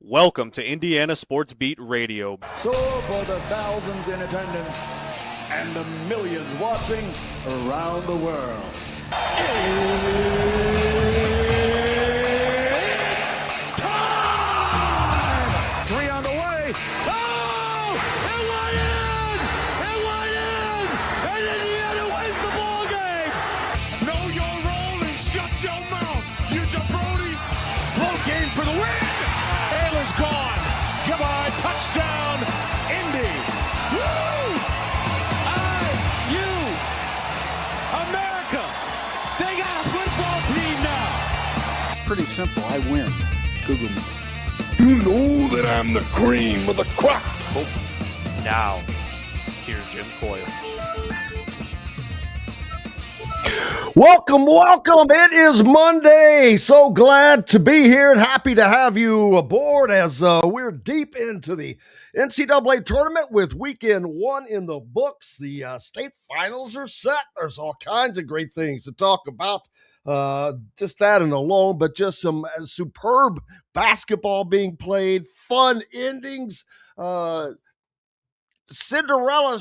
Welcome to Indiana Sports Beat Radio. So for the thousands in attendance and the millions watching around the world. Time! Three on the way. Oh! It went in! It went in! And Indiana wins the ball game! Know your role and shut your mouth, you jabroni! Float game for the win! Ayla's gone. Goodbye. Touchdown, Indy. Woo! IU. America. They got a football team now. Pretty simple. I win. Google me. You know that I'm the cream of the crop. Now, here's Jim Coyle. Welcome. It is Monday. So glad to be here and happy to have you aboard as we're deep into the NCAA tournament with weekend one in the books. The state finals are set. There's all kinds of great things to talk about. Just that and alone, but just some superb basketball being played, fun endings, Cinderella.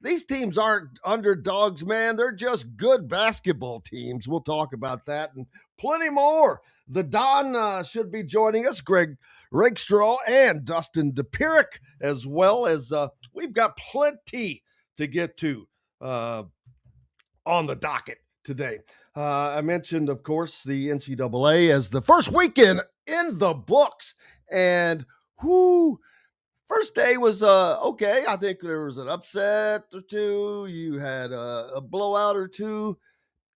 These teams aren't underdogs, man. They're just good basketball teams. We'll talk about that and plenty more. The Don should be joining us, Greg Rakestraw and Dustin Dopirak, as well as we've got plenty to get to on the docket today. I mentioned, of course, the NCAA as the first weekend in the books. And first day was okay. I think there was an upset or two. You had a blowout or two.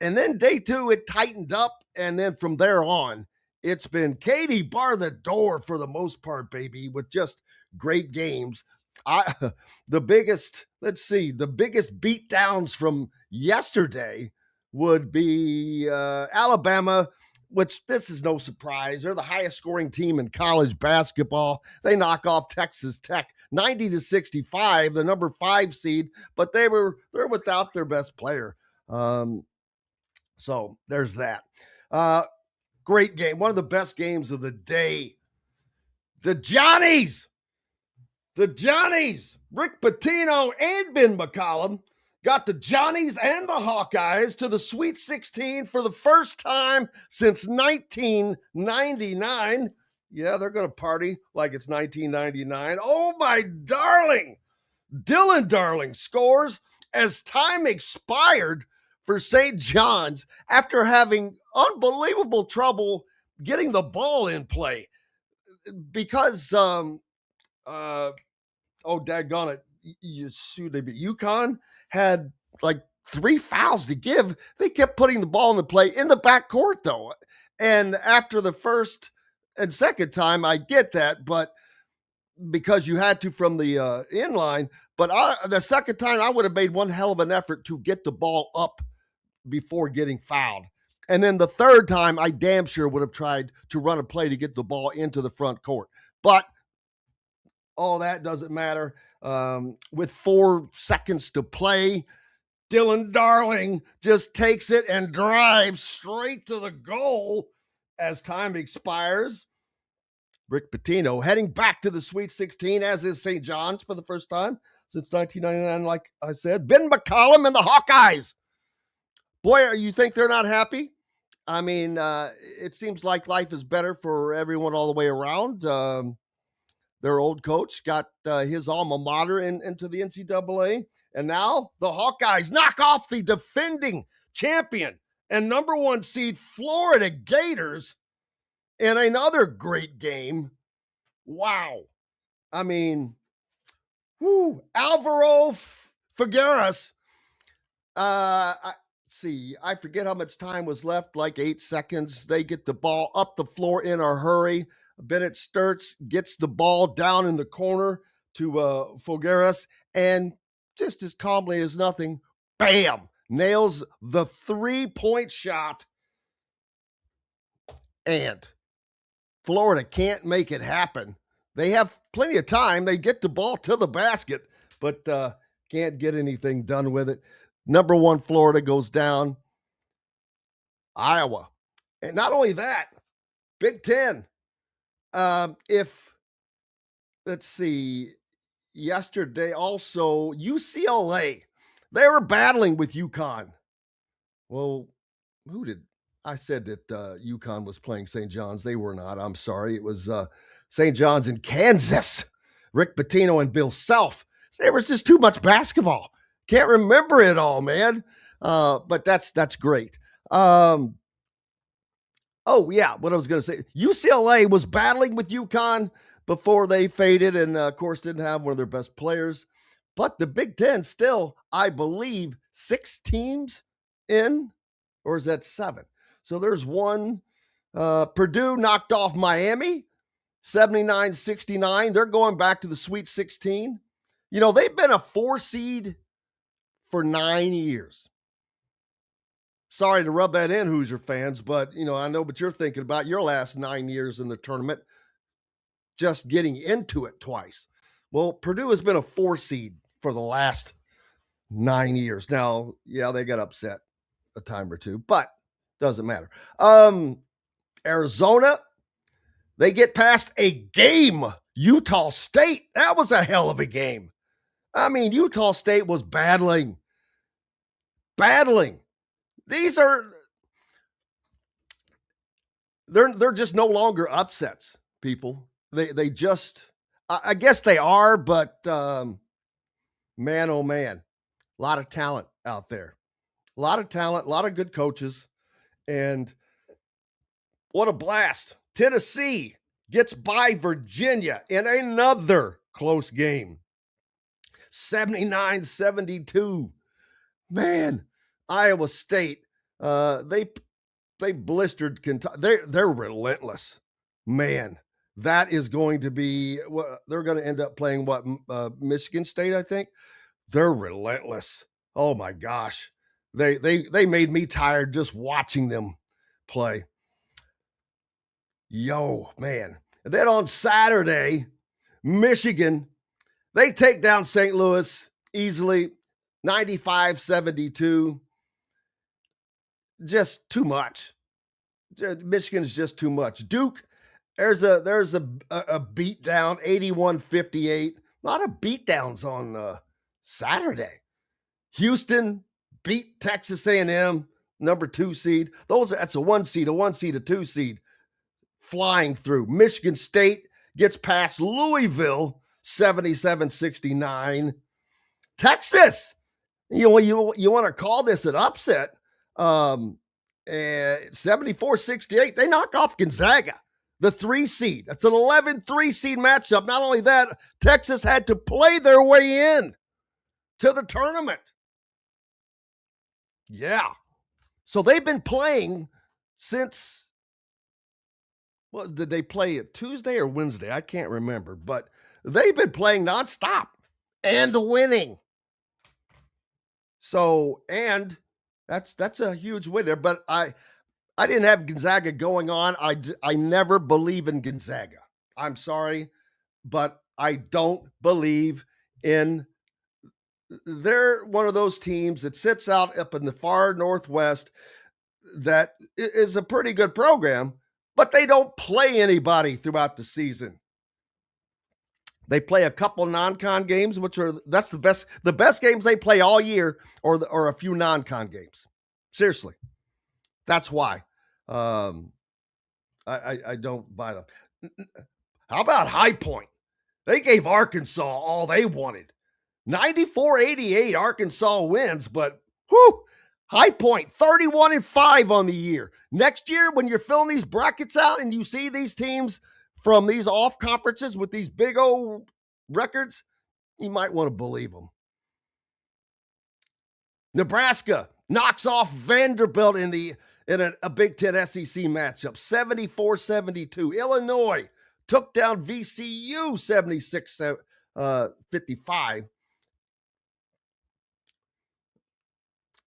And then day two, it tightened up. And then from there on, it's been Katie bar the door for the most part, baby, with just great games. The biggest beatdowns from yesterday would be Alabama, which this is no surprise. They're the highest scoring team in college basketball. They knock off Texas Tech 90-65, the number 5 seed, but they're without their best player. So there's that. Great game. One of the best games of the day. The Johnnies, Rick Pitino and Ben McCollum got the Johnnies and the Hawkeyes to the Sweet 16 for the first time since 1999. Yeah, they're going to party like it's 1999. Oh, my darling. Dylan Darling scores as time expired for St. John's after having unbelievable trouble getting the ball in play because, daggone it, UConn had like 3 fouls to give. They kept putting the ball in the play in the backcourt, though. And after the first and second time, I get that, but because you had to from the inline. But the second time, I would have made one hell of an effort to get the ball up before getting fouled. And then the third time, I damn sure would have tried to run a play to get the ball into the front court. But all that doesn't matter. With 4 seconds to play, Dylan Darling just takes it and drives straight to the goal as time expires. Rick Pitino heading back to the Sweet 16, as is St. John's for the first time since 1999, like I said. Ben McCollum and the Hawkeyes. Boy, you think they're not happy? I mean, it seems like life is better for everyone all the way around. Their old coach got his alma mater into the NCAA. And now the Hawkeyes knock off the defending champion and number 1 seed Florida Gators in another great game. Wow. I mean, Alvaro Figueras. I forget how much time was left, like 8 seconds. They get the ball up the floor in a hurry. Bennett Sturts gets the ball down in the corner to Figueras, and just as calmly as nothing, bam, nails the 3-point shot. And Florida can't make it happen. They have plenty of time. They get the ball to the basket, but can't get anything done with it. Number 1, Florida goes down. Iowa. And not only that, Big Ten. If let's see, yesterday also UCLA, they were battling with UConn. Well, who did I said that UConn was playing St. John's? They were not. I'm sorry. It was St. John's in Kansas. Rick Pitino and Bill Self. There was just too much basketball. Can't remember it all, man. But that's great. Oh yeah, what I was going to say. UCLA was battling with UConn before they faded, and of course didn't have one of their best players. But the Big Ten still, I believe, 6 teams in, or is that 7? So there's one. Purdue knocked off Miami, 79-69. They're going back to the Sweet 16. You know, they've been a 4 seed for 9 years. Sorry to rub that in, Hoosier fans, but, you know, I know what you're thinking about your last 9 years in the tournament, just getting into it twice. Well, Purdue has been a 4 seed for the last 9 years. Now, yeah, they got upset a time or two, but doesn't matter. Arizona, they get past a game. Utah State, that was a hell of a game. I mean, Utah State was battling. These are, they're just no longer upsets, people. They just, I guess they are, but man, oh man, a lot of talent out there. A lot of talent, a lot of good coaches, and what a blast. Tennessee gets by Virginia in another close game. 79-72. Man, Iowa State, they blistered Kentucky. They're relentless. Man, that is going to be what they're going to end up playing. What, Michigan State, I think. They're relentless. Oh my gosh, they made me tired just watching them play. Yo, man. And then on Saturday, Michigan, they take down St. Louis easily, 95-72. Just too much. Michigan's just too much. Duke, there's a beat down, 81-58. A lot of beat downs on Saturday. Houston beat Texas A&M, number 2 seed. That's a 1 seed, a 2 seed. Flying through. Michigan State gets past Louisville, 77-69. Texas, you want to call this an upset. 74-68. They knock off Gonzaga, the 3 seed. That's an 11-3 seed matchup. Not only that, Texas had to play their way in to the tournament. Yeah. So they've been playing since, well, did they play it Tuesday or Wednesday? I can't remember, but they've been playing nonstop and winning. So, and that's a huge win there, but I didn't have Gonzaga going on. I never believe in Gonzaga. I'm sorry, but I don't believe in. They're one of those teams that sits out up in the far Northwest that is a pretty good program, but they don't play anybody throughout the season. They play a couple non-con games, that's the best games they play all year, or a few non-con games. Seriously. That's why. I don't buy them. How about High Point? They gave Arkansas all they wanted. 94-88 Arkansas wins, but whew, High Point 31-5 on the year. Next year, when you're filling these brackets out and you see these teams from these off conferences with these big old records, you might want to believe them. Nebraska knocks off Vanderbilt in a Big Ten SEC matchup, 74-72. Illinois took down VCU 76-55.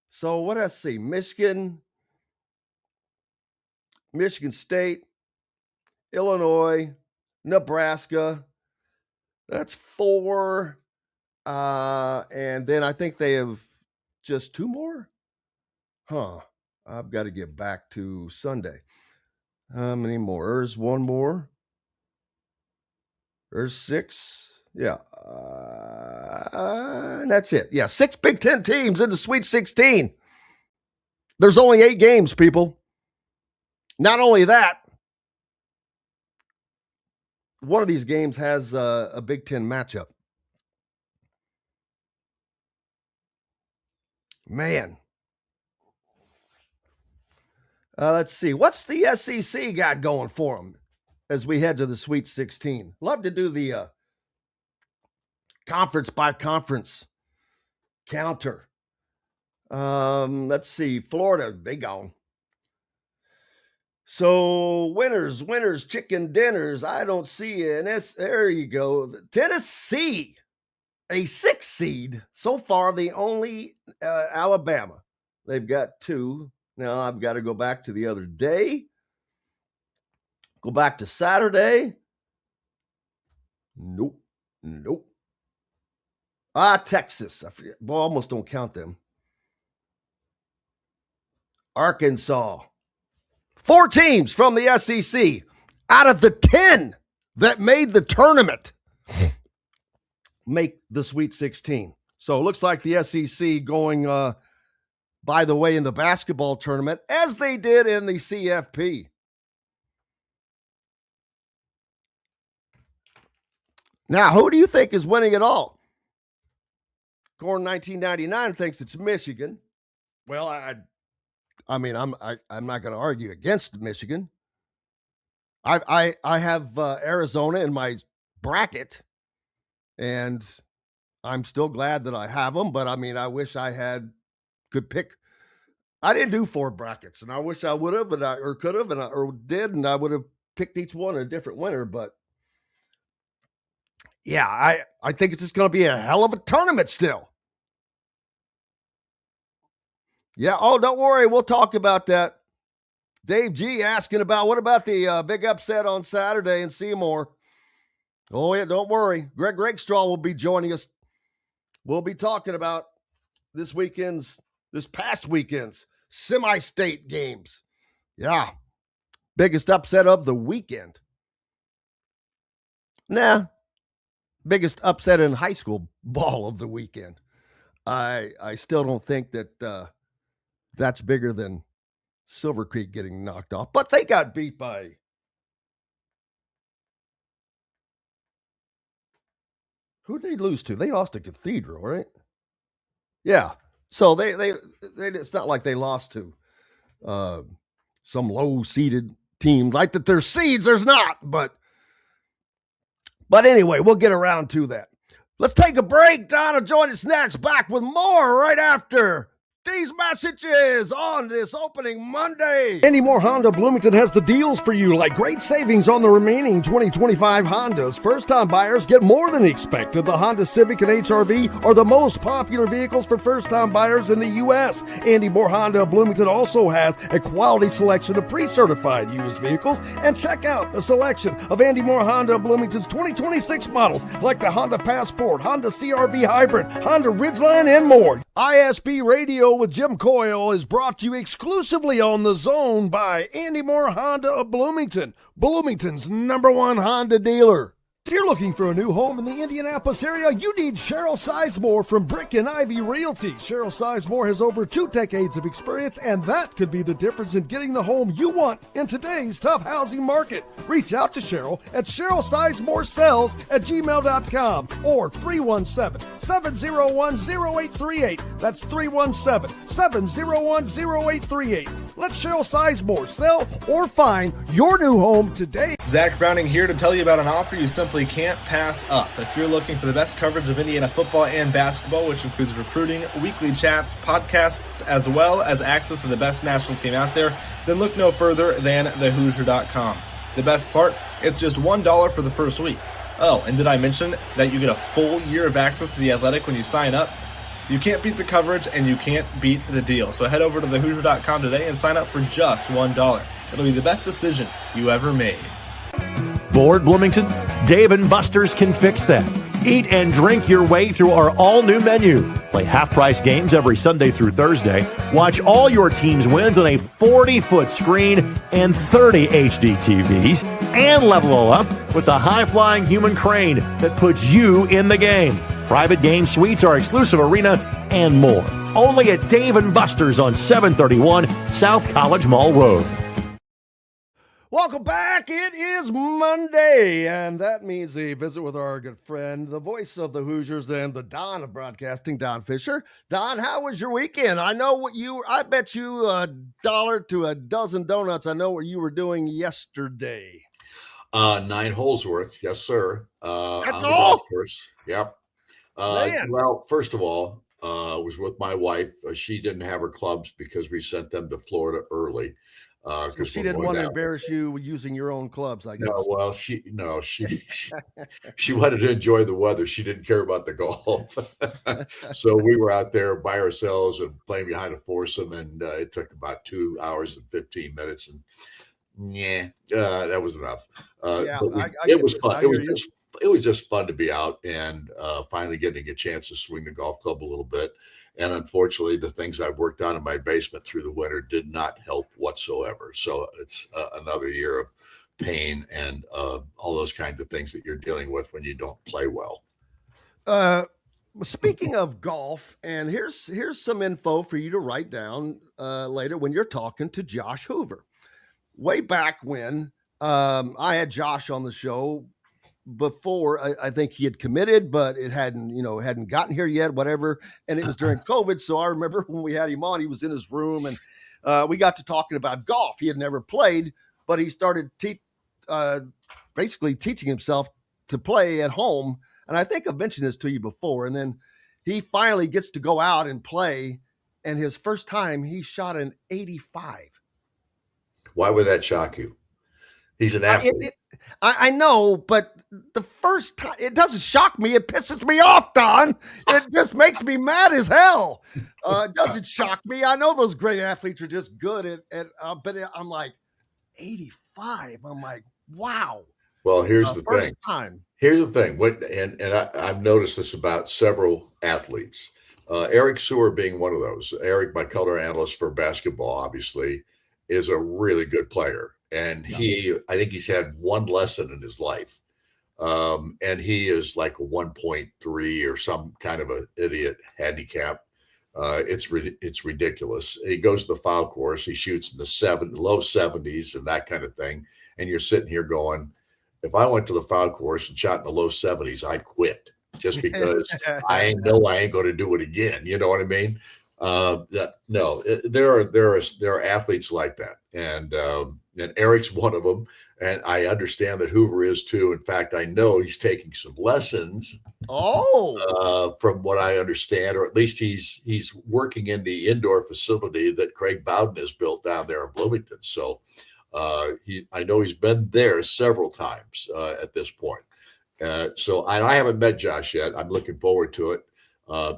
So what did I see? Michigan State, Illinois, Nebraska. That's 4. And then I think they have just 2 more. I've got to get back to Sunday. How many more? There's 1 more. There's 6. Yeah. And that's it. Yeah, 6 Big Ten teams in the Sweet 16. There's only 8 games, people. Not only that, one of these games has a Big Ten matchup. Man. Let's see. What's the SEC got going for them as we head to the Sweet 16? Love to do the conference by conference counter. Let's see. Florida, they gone. So winners, chicken dinners. I don't see it. There you go. Tennessee, a 6th seed. So far, the only Alabama. They've got 2. Now I've got to go back to the other day. Go back to Saturday. Nope. Texas. I forget. Well, almost don't count them. Arkansas. 4 teams from the SEC out of the 10 that made the tournament make the Sweet 16. So it looks like the SEC going by the way in the basketball tournament as they did in the CFP. Now, who do you think is winning it all? Corn 1999 thinks it's Michigan. Well, I mean, I'm not going to argue against Michigan. I have Arizona in my bracket, and I'm still glad that I have them. But I mean, I wish I could pick. I didn't do 4 brackets, and I wish I would have, or could have, or did, and I would have picked each one a different winner. But yeah, I think it's just going to be a hell of a tournament still. Yeah. Oh, don't worry. We'll talk about that. Dave G asking about what about the big upset on Saturday in Seymour? Oh, yeah. Don't worry. Greg Rakestraw will be joining us. We'll be talking about this past weekend's semi-state games. Yeah. Biggest upset of the weekend. Nah. Biggest upset in high school ball of the weekend. I still don't think that that's bigger than Silver Creek getting knocked off. But they got beat by who'd they lose to? They lost to Cathedral, right? Yeah. So they it's not like they lost to some low-seeded team. Like that there's seeds, there's not. But anyway, we'll get around to that. Let's take a break. Donna, join us next. Back with more right after these messages on this opening Monday. Andy Moore Honda Bloomington has the deals for you, like great savings on the remaining 2025 Hondas. First-time buyers get more than expected. The Honda Civic and HR-V are the most popular vehicles for first-time buyers in the U.S. Andy Moore Honda Bloomington also has a quality selection of pre-certified used vehicles. And check out the selection of Andy Moore Honda Bloomington's 2026 models, like the Honda Passport, Honda CR-V Hybrid, Honda Ridgeline, and more. ISB Radio with Jim Coyle is brought to you exclusively on The Zone by Andy Moore Honda of Bloomington, Bloomington's #1 Honda dealer. If you're looking for a new home in the Indianapolis area, you need Cheryl Sizemore from Brick and Ivy Realty. Cheryl Sizemore has over 2 decades of experience, and that could be the difference in getting the home you want in today's tough housing market. Reach out to Cheryl at CherylSizemore@gmail.com or 317-701-0838. That's 317-701-0838. Let Cheryl Sizemore sell or find your new home today. Zach Browning here to tell you about an offer you simply can't pass up. If you're looking for the best coverage of Indiana football and basketball, which includes recruiting, weekly chats, podcasts, as well as access to the best national team out there, then look no further than thehoosier.com. The best part, it's just $1 for the first week. Oh, and did I mention that you get a full year of access to The Athletic when you sign up? You can't beat the coverage, and you can't beat the deal. So head over to thehoosier.com today and sign up for just $1. It'll be the best decision you ever made. Bored, Bloomington? Dave & Buster's can fix that. Eat and drink your way through our all-new menu. Play half-price games every Sunday through Thursday. Watch all your team's wins on a 40-foot screen and 30 HD TVs. And level all up with the high-flying human crane that puts you in the game. Private game suites, our exclusive arena, and more. Only at Dave & Buster's on 731 South College Mall Road. Welcome back. It is Monday, and that means a visit with our good friend, the voice of the Hoosiers and the Don of broadcasting, Don Fischer. Don, how was your weekend? I know what I bet you $1 to a dozen donuts. I know what you were doing yesterday. 9 holes worth. Yes, sir. That's on the all? golf course. Yep. Well, first of all, I was with my wife. She didn't have her clubs because we sent them to Florida early. So she didn't want to embarrass you using your own clubs, I guess. No, well, she wanted to enjoy the weather. She didn't care about the golf. So we were out there by ourselves and playing behind a foursome, and it took about 2 hours and 15 minutes. And that was enough. It was fun. It was just fun to be out and finally getting a chance to swing the golf club a little bit. And unfortunately, the things I've worked on in my basement through the winter did not help whatsoever. So it's another year of pain and all those kinds of things that you're dealing with when you don't play well. Speaking of golf, and here's some info for you to write down later when you're talking to Josh Hoover. Way back when I had Josh on the show before, I think he had committed, but it hadn't gotten here yet, whatever. And it was during COVID. So I remember when we had him on, he was in his room and we got to talking about golf. He had never played, but he started basically teaching himself to play at home. And I think I've mentioned this to you before. And then he finally gets to go out and play. And his first time, he shot an 85. Why would that shock you? He's an athlete. I know, but the first time, it doesn't shock me. It pisses me off, Don. It just makes me mad as hell. It doesn't shock me. I know those great athletes are just good but I'm like, 85. I'm like, wow. Well, here's the thing. Time. Here's the thing. I've noticed this about several athletes. Eric Sewer being one of those. Eric, my color analyst for basketball, obviously, is a really good player. And I think he's had one lesson in his life. And he is like a 1.3 or some kind of an idiot handicap. It's ridiculous. He goes to the foul course. He shoots in the low 70s and that kind of thing. And you're sitting here going, if I went to the foul course and shot in the low 70s, I'd quit just because I ain't going to do it again. You know what I mean? No, there are athletes like that. And Eric's one of them. And I understand that Hoover is too. In fact, I know he's taking some lessons. From what I understand, or at least he's working in the indoor facility that Craig Bowden has built down there in Bloomington. So I know he's been there several times at this point. So I haven't met Josh yet. I'm looking forward to it.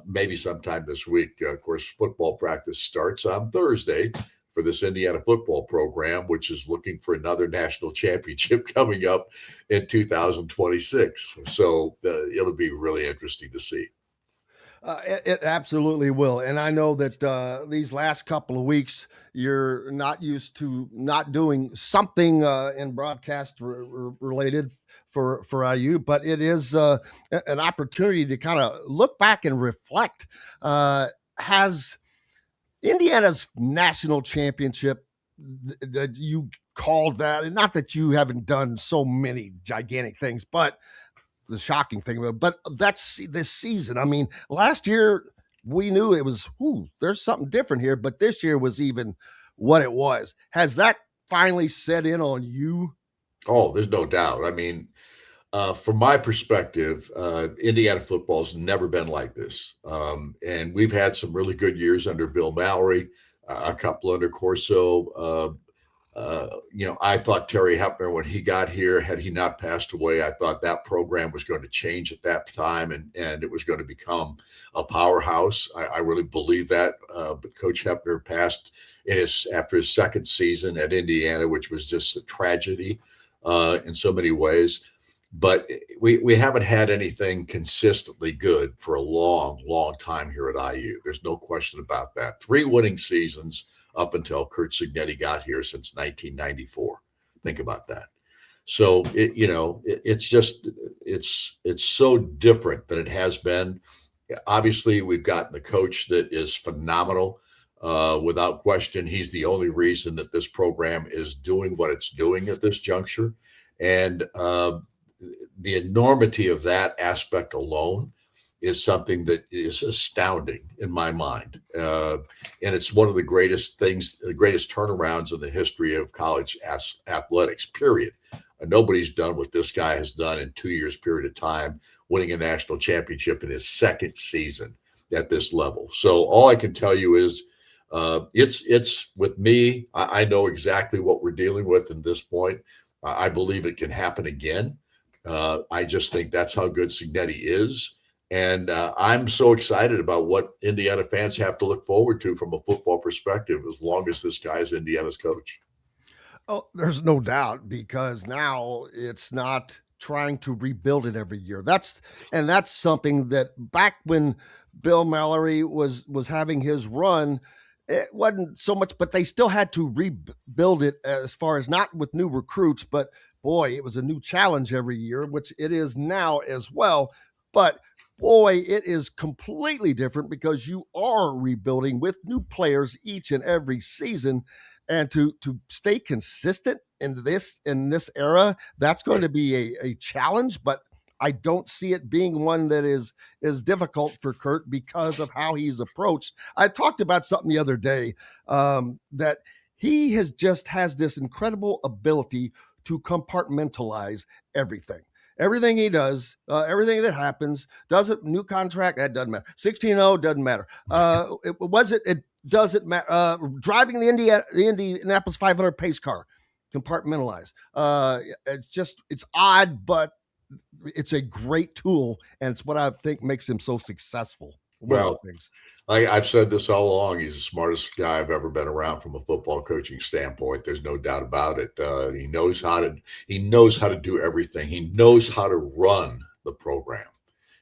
Maybe sometime this week. Of course, football practice starts on Thursday for this Indiana football program, which is looking for another national championship coming up in 2026. So it'll be really interesting to see. It absolutely will. And I know that these last couple of weeks, you're not used to not doing something in broadcast related for IU, but it is an opportunity to kind of look back and reflect. Has Indiana's national championship that you called that, and not that you haven't done so many gigantic things, but the shocking thing, but that's this season. I mean, last year we knew it was, there's something different here, but this year was even what it was. Has that finally set in on you? Oh, there's no doubt. I mean, from my perspective, Indiana football's never been like this. And we've had some really good years under Bill Mallory, a couple under Corso. I thought Terry Hepner, when he got here, had he not passed away, I thought that program was going to change at that time and it was going to become a powerhouse. I really believe that. But Coach Hepner passed after his second season at Indiana, which was just a tragedy in so many ways. But we haven't had anything consistently good for a long, long time here at IU. There's no question about that. 3 winning seasons up until Curt Cignetti got here since 1994. Think about that. So it's so different than it has been. Obviously, we've gotten the coach that is phenomenal. Without question, he's the only reason that this program is doing what it's doing at this juncture. And the enormity of that aspect alone is something that is astounding in my mind. And it's one of the greatest things, the greatest turnarounds in the history of college athletics, period. Nobody's done what this guy has done in 2 years period of time, winning a national championship in his second season at this level. So all I can tell you is it's with me. I know exactly what we're dealing with at this point. I believe it can happen again. I just think that's how good Cignetti is. And I'm so excited about what Indiana fans have to look forward to from a football perspective as long as this guy's Indiana's coach. Oh, there's no doubt, because now it's not trying to rebuild it every year. That's something that back when Bill Mallory was having his run, it wasn't so much, but they still had to rebuild it as far as not with new recruits, but boy, it was a new challenge every year, which it is now as well. But boy, it is completely different because you are rebuilding with new players each and every season. And to stay consistent in this era, that's going to be a challenge, but I don't see it being one that is difficult for Kurt because of how he's approached. I talked about something the other day, that he has this incredible ability to compartmentalize everything. Everything he does, everything that happens, does it new contract? That doesn't matter. 16-0 doesn't matter. It doesn't matter. Driving the Indianapolis 500 pace car, compartmentalized. It's odd, but it's a great tool, and it's what I think makes him so successful. Well, I've said this all along. He's the smartest guy I've ever been around from a football coaching standpoint. There's no doubt about it. He knows how to do everything. He knows how to run the program.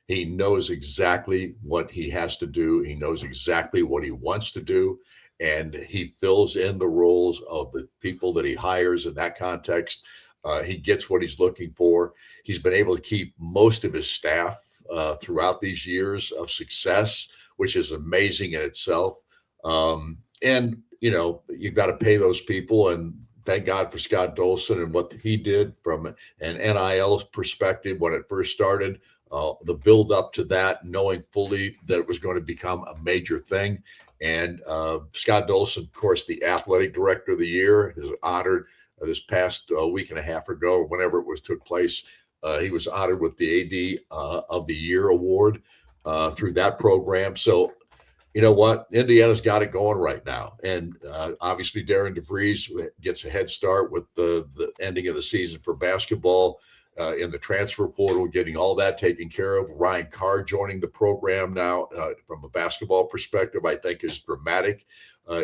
He knows exactly what he has to do. He knows exactly what he wants to do. And he fills in the roles of the people that he hires in that context. He gets what he's looking for. He's been able to keep most of his staff throughout these years of success, which is amazing in itself. And, you've got to pay those people. And thank God for Scott Dolson and what he did from an NIL perspective when it first started. The build up to that, knowing fully that it was going to become a major thing. And Scott Dolson, of course, the athletic director of the year, is honored this past week and a half ago, whenever it took place. He was honored with the AD of the Year award through that program. So, you know what? Indiana's got it going right now. And obviously, Darren DeVries gets a head start with the ending of the season for basketball. In the transfer portal, getting all that taken care of. Ryan Carr joining the program now from a basketball perspective, I think is dramatic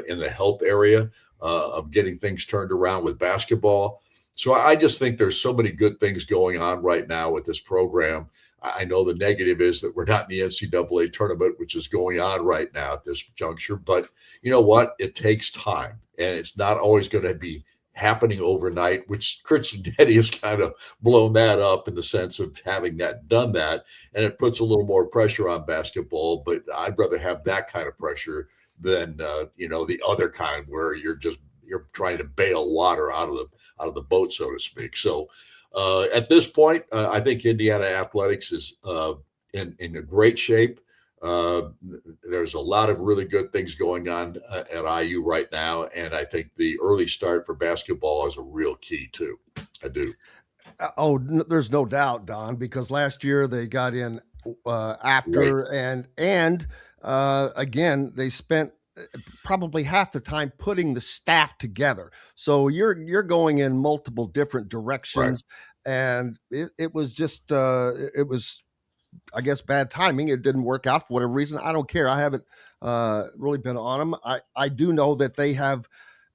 in the help area of getting things turned around with basketball. So I just think there's so many good things going on right now with this program. I know the negative is that we're not in the NCAA tournament, which is going on right now at this juncture. But you know what? It takes time, and it's not always going to be happening overnight, which Kurt Cignetti has kind of blown that up in the sense of having done that. And it puts a little more pressure on basketball, but I'd rather have that kind of pressure than, the other kind where you're trying to bail water out of the boat, so to speak. So at this point, I think Indiana athletics is in a great shape. There's a lot of really good things going on at IU right now, and I think the early start for basketball is a real key too. I do. There's no doubt, Don, because last year they got in after, right. and again they spent probably half the time putting the staff together. So you're going in multiple different directions, right. And it was just it was, I guess, bad timing. It didn't work out for whatever reason. I don't care. I haven't really been on them. I do know that they have,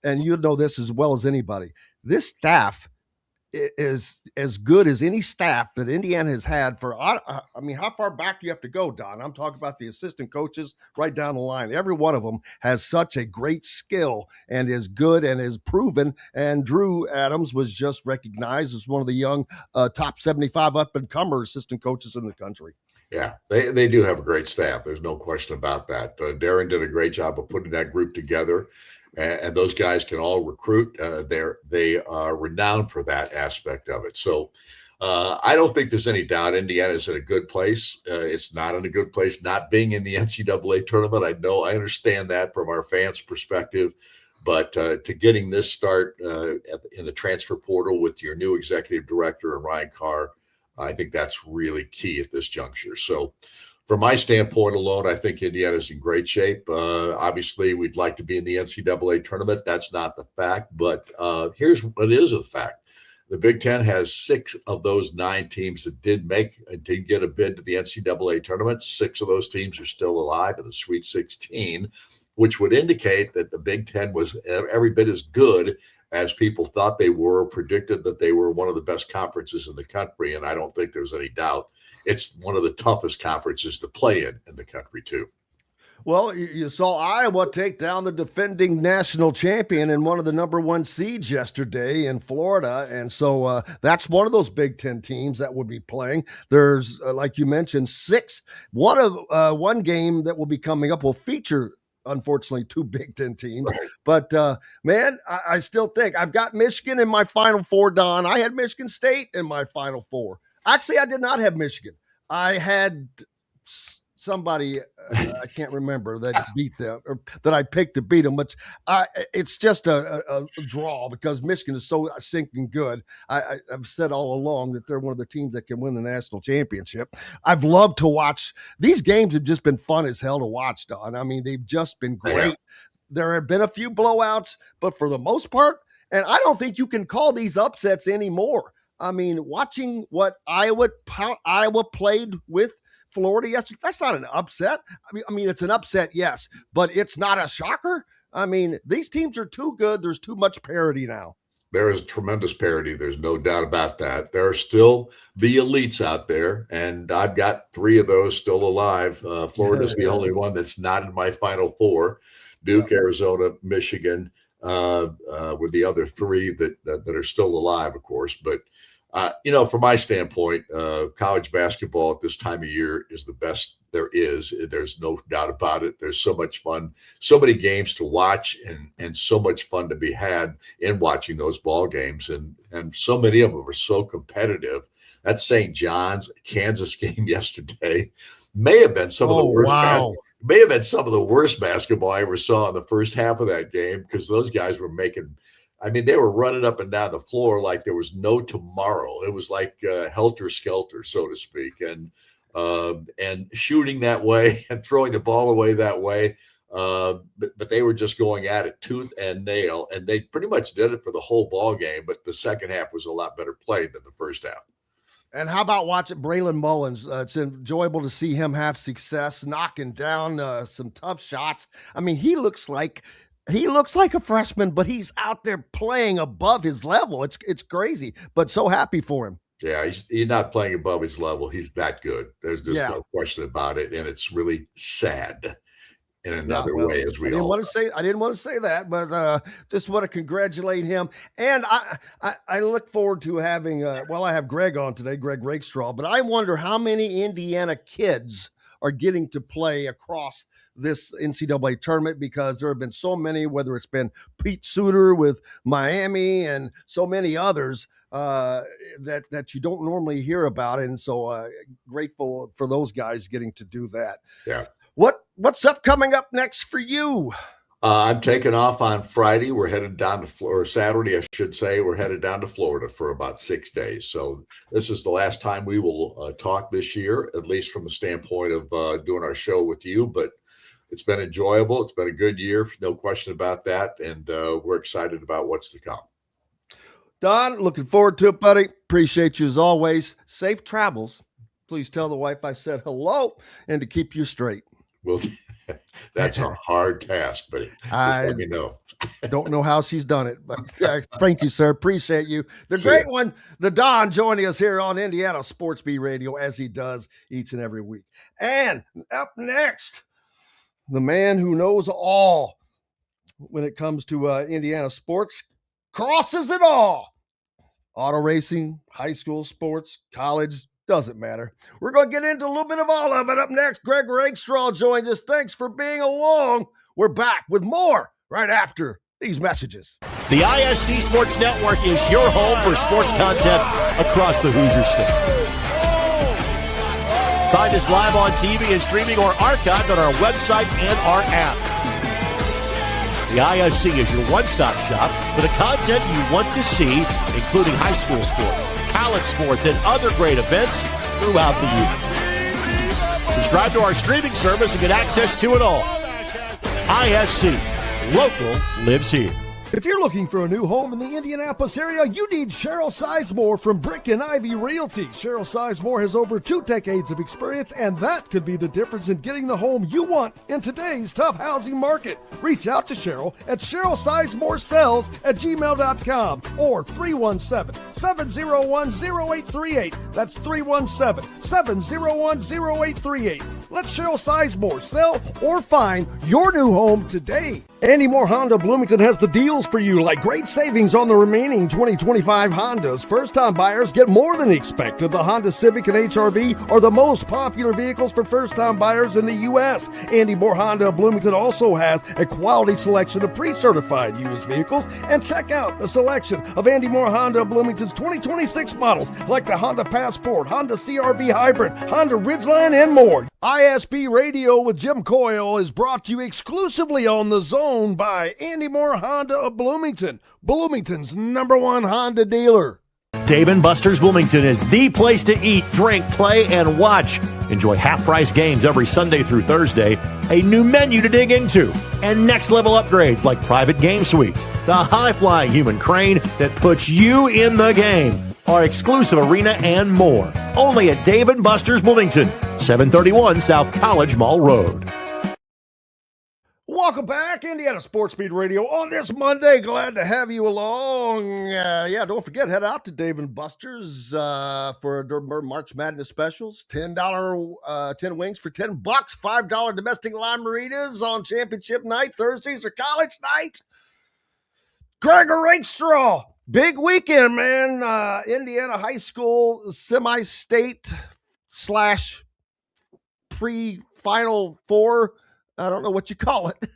and you know this as well as anybody, this staff is as good as any staff that Indiana has had for, I mean, how far back do you have to go, Don? I'm talking about the assistant coaches right down the line. Every one of them has such a great skill and is good and is proven. And Drew Adams was just recognized as one of the young top 75 up-and-comer assistant coaches in the country. Yeah, they do have a great staff. There's no question about that. Darren did a great job of putting that group together, and those guys can all recruit. They are renowned for that aspect of it. So I don't think there's any doubt Indiana's in a good place. It's not in a good place not being in the NCAA tournament. I understand that from our fans' perspective. But to getting this start in the transfer portal with your new executive director and Ryan Carr, I think that's really key at this juncture. So from my standpoint alone, I think Indiana's in great shape. Obviously, we'd like to be in the NCAA tournament. That's not the fact. But here's what is a fact. The Big Ten has 6 of those 9 teams that did get a bid to the NCAA tournament. 6 of those teams are still alive in the Sweet 16, which would indicate that the Big Ten was every bit as good as people thought they were, predicted that they were one of the best conferences in the country. And I don't think there's any doubt. It's one of the toughest conferences to play in the country, too. Well, you saw Iowa take down the defending national champion and one of the number 1 seeds yesterday in Florida. And so that's one of those Big Ten teams that will be playing. There's, like you mentioned, 6. One game that will be coming up will feature, unfortunately, 2 Big Ten teams. Right. But, man, I still think I've got Michigan in my Final Four, Don. I had Michigan State in my Final Four. Actually, I did not have Michigan. I had somebody, I can't remember, that beat them, or that I picked to beat them. But it's just a draw because Michigan is so sinking good. I've said all along that they're one of the teams that can win the national championship. I've loved to watch. These games have just been fun as hell to watch, Don. I mean, they've just been great. Yeah. There have been a few blowouts, but for the most part, and I don't think you can call these upsets anymore. I mean, watching what Iowa played with Florida yesterday, that's not an upset. I mean, it's an upset, yes, but it's not a shocker. I mean, these teams are too good. There's too much parity now. There is tremendous parity. There's no doubt about that. There are still the elites out there, and I've got 3 of those still alive. Florida's the only one that's not in my Final Four. Duke, Arizona, Michigan were the other 3 that are still alive, of course. But from my standpoint, college basketball at this time of year is the best there is. There's no doubt about it. There's so much fun, so many games to watch, and so much fun to be had in watching those ball games. And so many of them are so competitive. That St. John's Kansas game yesterday may have been some of the worst. Wow. May have been some of the worst basketball I ever saw in the first half of that game, because those guys were they were running up and down the floor like there was no tomorrow. It was like helter-skelter, so to speak, and shooting that way and throwing the ball away that way. But they were just going at it tooth and nail, and they pretty much did it for the whole ball game. But the second half was a lot better played than the first half. And how about watching Braylon Mullins? It's enjoyable to see him have success, knocking down some tough shots. I mean, he looks like a freshman, but he's out there playing above his level. It's crazy, but so happy for him. Yeah, he's not playing above his level. He's that good. There's just no question about it, and it's really sad in another way, as we all know. I didn't want to say that, but just want to congratulate him. And I look forward to having, I have Greg on today, Greg Rakestraw, but I wonder how many Indiana kids are getting to play across this NCAA tournament, because there have been so many, whether it's been Pete Suter with Miami and so many others that you don't normally hear about. And so grateful for those guys getting to do that. Yeah. What's coming up next for you? I'm taking off on Friday. We're headed down to Florida, or Saturday, I should say. We're headed down to Florida for about 6 days. So this is the last time we will talk this year, at least from the standpoint of doing our show with you. But it's been enjoyable. It's been a good year, no question about that. And we're excited about what's to come. Don, looking forward to it, buddy. Appreciate you as always. Safe travels. Please tell the wife I said hello and to keep you straight. Will That's a hard task, but just let me know. I don't know how she's done it, but thank you, sir. Appreciate you. The See great ya. one, the Don, joining us here on Indiana Sports Beat Radio, as he does each and every week. And up next, the man who knows all when it comes to Indiana sports, crosses it all. Auto racing, high school sports, college, doesn't matter. We're going to get into a little bit of all of it. Up next, Greg Rakestraw joins us. Thanks for being along. We're back with more right after these messages. The ISC Sports Network is your home for sports content across the Hoosier State. Find us live on TV and streaming or archived on our website and our app. The ISC is your one-stop shop for the content you want to see, including high school sports, college sports, and other great events throughout the year. Subscribe to our streaming service and get access to it all. ISC. Local lives here. If you're looking for a new home in the Indianapolis area, you need Cheryl Sizemore from Brick and Ivy Realty. Cheryl Sizemore has over 2 decades of experience, and that could be the difference in getting the home you want in today's tough housing market. Reach out to Cheryl at CherylSizemore@gmail.com or 317-701-0838. That's 317-701-0838. Let Cheryl Sizemore sell or find your new home today. Andy Moore Honda Bloomington has the deals for you, like great savings on the remaining 2025 Hondas. First-time buyers get more than expected. The Honda Civic and HR-V are the most popular vehicles for first-time buyers in the U.S. Andy Moore Honda Bloomington also has a quality selection of pre-certified used vehicles. And check out the selection of Andy Moore Honda Bloomington's 2026 models, like the Honda Passport, Honda CR-V Hybrid, Honda Ridgeline, and more. ISB Radio with Jim Coyle is brought to you exclusively on The Zone by Andy Moore Honda of Bloomington, Bloomington's #1 Honda dealer. Dave & Buster's Bloomington is the place to eat, drink, play, and watch. Enjoy half-price games every Sunday through Thursday, a new menu to dig into, and next-level upgrades like private game suites, the high-flying human crane that puts you in the game, our exclusive arena, and more. Only at Dave & Buster's Bloomington, 731 South College Mall Road. Welcome back, Indiana Sports Beat Radio on this Monday. Glad to have you along. Don't forget, head out to Dave & Buster's for their March Madness specials. $10, 10 wings for $10. $5 domestic lime margaritas on championship night, Thursdays or college night. Greg Rakestraw, big weekend, man. Indiana high school semi-state / pre-final four. I don't know what you call it.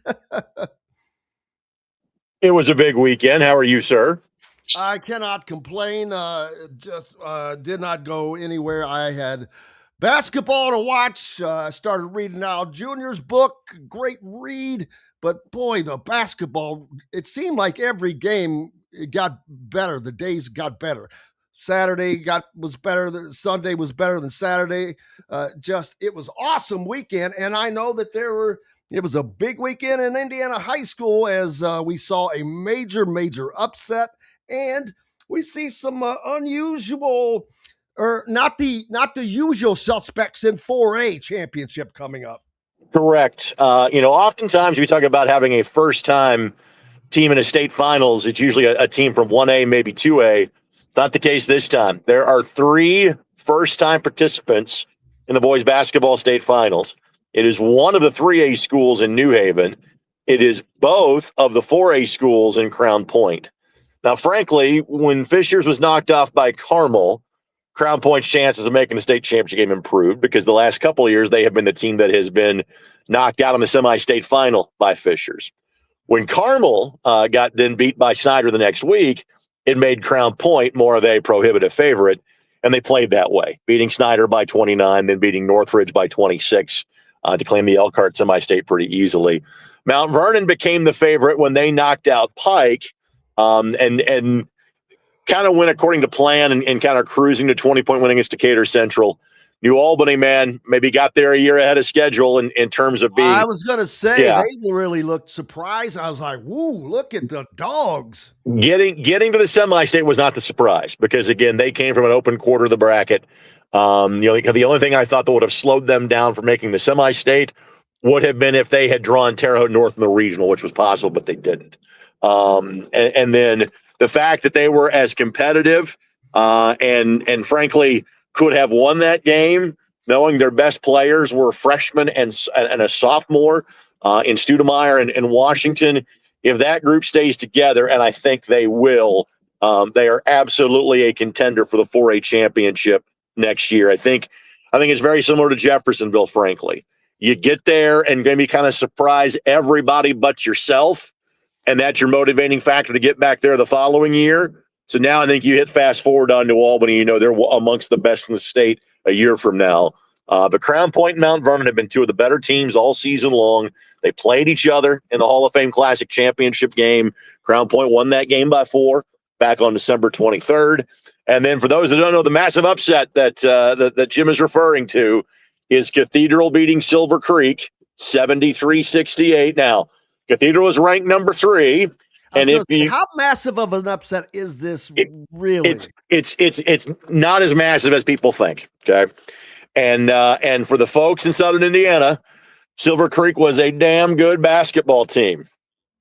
It was a big weekend. How are you, sir? I cannot complain. Just did not go anywhere. I had basketball to watch. Started reading Al Jr.'s book. Great read. But boy, the basketball, it seemed like every game it got better. The days got better. Saturday was better. Sunday was better than Saturday. It was awesome weekend. And I know that it was a big weekend in Indiana high school as we saw a major upset, and we see some unusual, or not the usual suspects in 4A championship coming up. Correct. Oftentimes we talk about having a first-time team in a state finals. It's usually a team from 1A, maybe 2A. Not the case this time. There are 3 first-time participants in the boys basketball state finals. It is one of the 3A schools in New Haven. It is both of the 4A schools in Crown Point. Now, frankly, when Fischer's was knocked off by Carmel, Crown Point's chances of making the state championship game improved because the last couple of years they have been the team that has been knocked out in the semi-state final by Fischer's. When Carmel got then beat by Snyder the next week, it made Crown Point more of a prohibitive favorite, and they played that way, beating Snyder by 29, then beating Northridge by 26 to claim the Elkhart semi-state pretty easily. Mount Vernon became the favorite when they knocked out Pike and kind of went according to plan and kind of cruising to 20-point win against Decatur Central. New Albany, man, maybe got there a year ahead of schedule in terms of being. I was going to say, They really looked surprised. I was like, woo, look at the dogs. Getting to the semi-state was not the surprise because, again, they came from an open quarter of the bracket. The only thing I thought that would have slowed them down from making the semi-state would have been if they had drawn Terre Haute North in the regional, which was possible, but they didn't. And then the fact that they were as competitive and frankly could have won that game, knowing their best players were freshmen and a sophomore in Studemeyer and Washington. If that group stays together, and I think they will, they are absolutely a contender for the 4A championship next year. I think it's very similar to Jeffersonville, frankly. You get there and maybe kind of surprise everybody but yourself, and that's your motivating factor to get back there the following year. So now I think you hit fast forward on to Albany. You know, they're amongst the best in the state a year from now. But Crown Point and Mount Vernon have been two of the better teams all season long. They played each other in the Hall of Fame Classic Championship game. Crown Point won that game by 4 back on December 23rd. And then for those that don't know, the massive upset that Jim is referring to is Cathedral beating Silver Creek 73-68. Now, Cathedral is ranked number 3. And how massive of an upset is this really? It's not as massive as people think. Okay. And for the folks in Southern Indiana, Silver Creek was a damn good basketball team.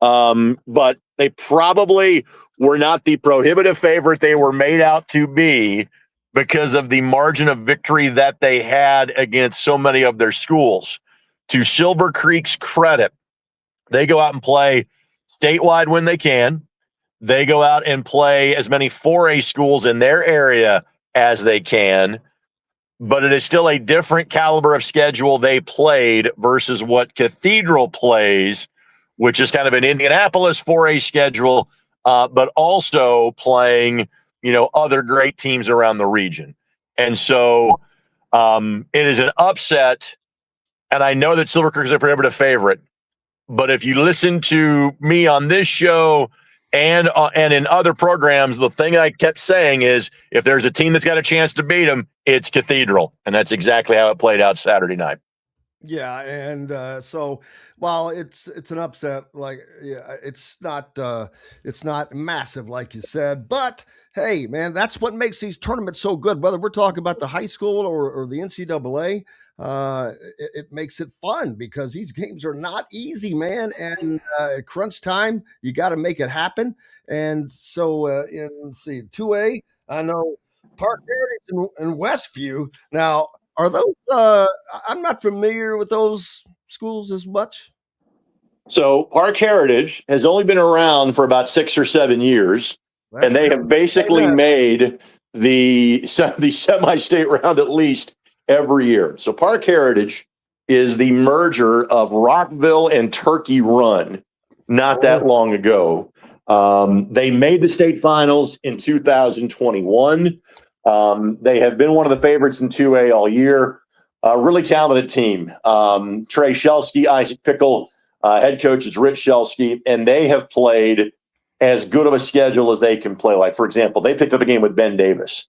But they probably were not the prohibitive favorite they were made out to be because of the margin of victory that they had against so many of their schools. To Silver Creek's credit, they go out and play statewide when they can. They go out and play as many 4A schools in their area as they can. But it is still a different caliber of schedule they played versus what Cathedral plays, which is kind of an Indianapolis 4A schedule, but also playing, other great teams around the region. And so it is an upset, and I know that Silver Creek is a prohibitive favorite, but if you listen to me on this show and in other programs, the thing I kept saying is if there's a team that's got a chance to beat them, it's Cathedral. And that's exactly how it played out Saturday night. Yeah, and so while it's an upset, it's not massive like you said, but hey, man, that's what makes these tournaments so good. Whether we're talking about the high school or the NCAA, it makes it fun because these games are not easy, man. And at crunch time, you got to make it happen. And so, let's see, 2A, I know Park Heritage and Westview. Now, are those? I'm not familiar with those schools as much. So Park Heritage has only been around for about 6 or 7 years, and they have basically made the semi-state round at least every year. So Park Heritage is the merger of Rockville and Turkey Run not that long ago. They made the state finals in 2021. They have been one of the favorites in 2A all year. Really talented team. Trey Shelsky, Isaac Pickle, head coach is Rich Shelsky, and they have played as good of a schedule as they can play. Like, for example, they picked up a game with Ben Davis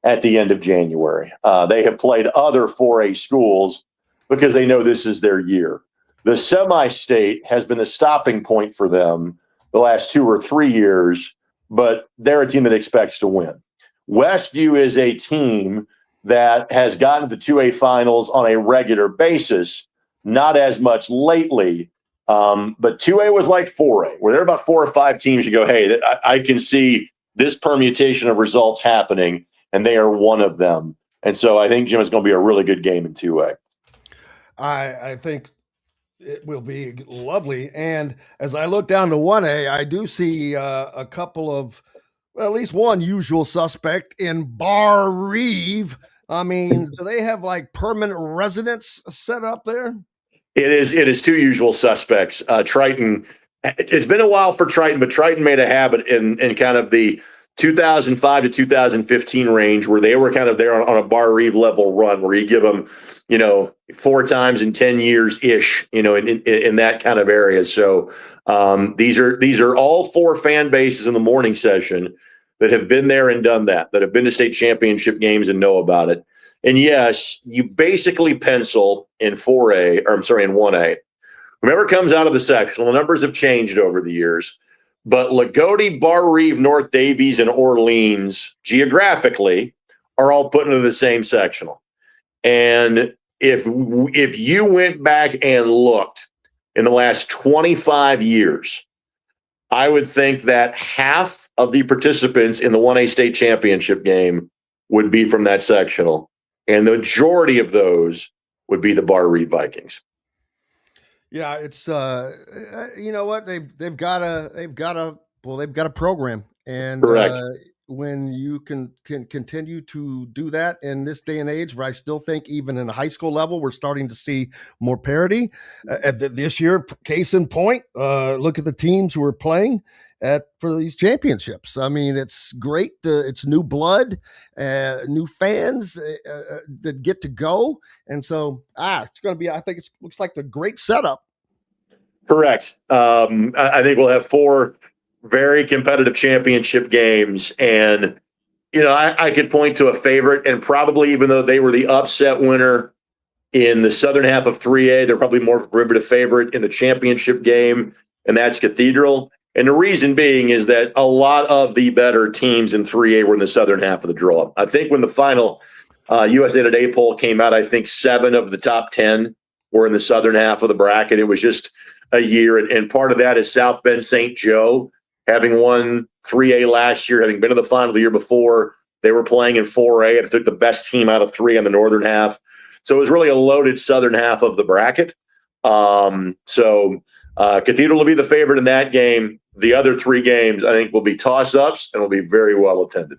at the end of January. They have played other 4A schools because they know this is their year. The semi-state has been the stopping point for them the last 2 or 3 years, but they're a team that expects to win. Westview is a team that has gotten to the 2A finals on a regular basis, not as much lately, but 2A was like 4A, where there are about 4 or 5 teams you go, hey, I can see this permutation of results happening, and they are one of them. And so I think, Jim, it's going to be a really good game in 2A. I think it will be lovely. And as I look down to 1A, I do see a couple of, well, at least one usual suspect in Bar Reeve. I mean, do they have like permanent residents set up there? It is 2 usual suspects. Triton, it's been a while for Triton, but Triton made a habit in kind of the 2005 to 2015 range where they were kind of there on a Bar Reeve level run where you give them, 4 times in 10 years ish, in that kind of area. So these are all 4 fan bases in the morning session that have been there and done that have been to state championship games and know about it. And yes, you basically pencil in 1A. Whoever comes out of the sectional, the numbers have changed over the years, but Lagodi, Bar Reeve, North Davies, and Orleans geographically are all put into the same sectional. And if you went back and looked in the last 25 years, I would think that half of the participants in the 1A state championship game would be from that sectional, and the majority of those would be the Bar Reed Vikings. Yeah, it's you know what, they've got a program, and Correct. when you can continue to do that in this day and age, where I still think even in a high school level we're starting to see more parity. This year, case in point, look at the teams who are playing for these championships. I mean, it's great. It's new blood, new fans that get to go, and so it's going to be. I think it looks like a great setup. Correct. I think we'll have 4 very competitive championship games, and I could point to a favorite, and probably even though they were the upset winner in the southern half of 3A, they're probably more prohibitive favorite in the championship game, and that's Cathedral. And the reason being is that a lot of the better teams in 3A were in the southern half of the draw. I think when the final USA Today poll came out, I think 7 of the top 10 were in the southern half of the bracket. It was just a year, and part of that is South Bend St. Joe, having won 3A last year, having been to the final the year before. They were playing in 4A, and it took the best team out of 3 on the northern half. So it was really a loaded southern half of the bracket. Cathedral will be the favorite in that game. The other 3 games, I think, will be toss-ups and will be very well attended.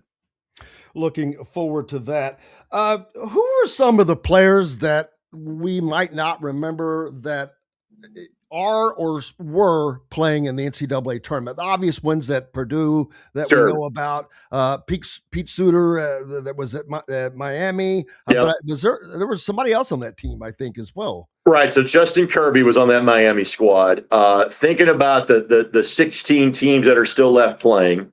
Looking forward to that. Who are some of the players that we might not remember that are or were playing in the NCAA tournament? The obvious ones at Purdue that we know about. Pete Suter that was at Miami. But there was somebody else on that team, I think, as well. Right. So Justin Kirby was on that Miami squad. Thinking about the 16 teams that are still left playing,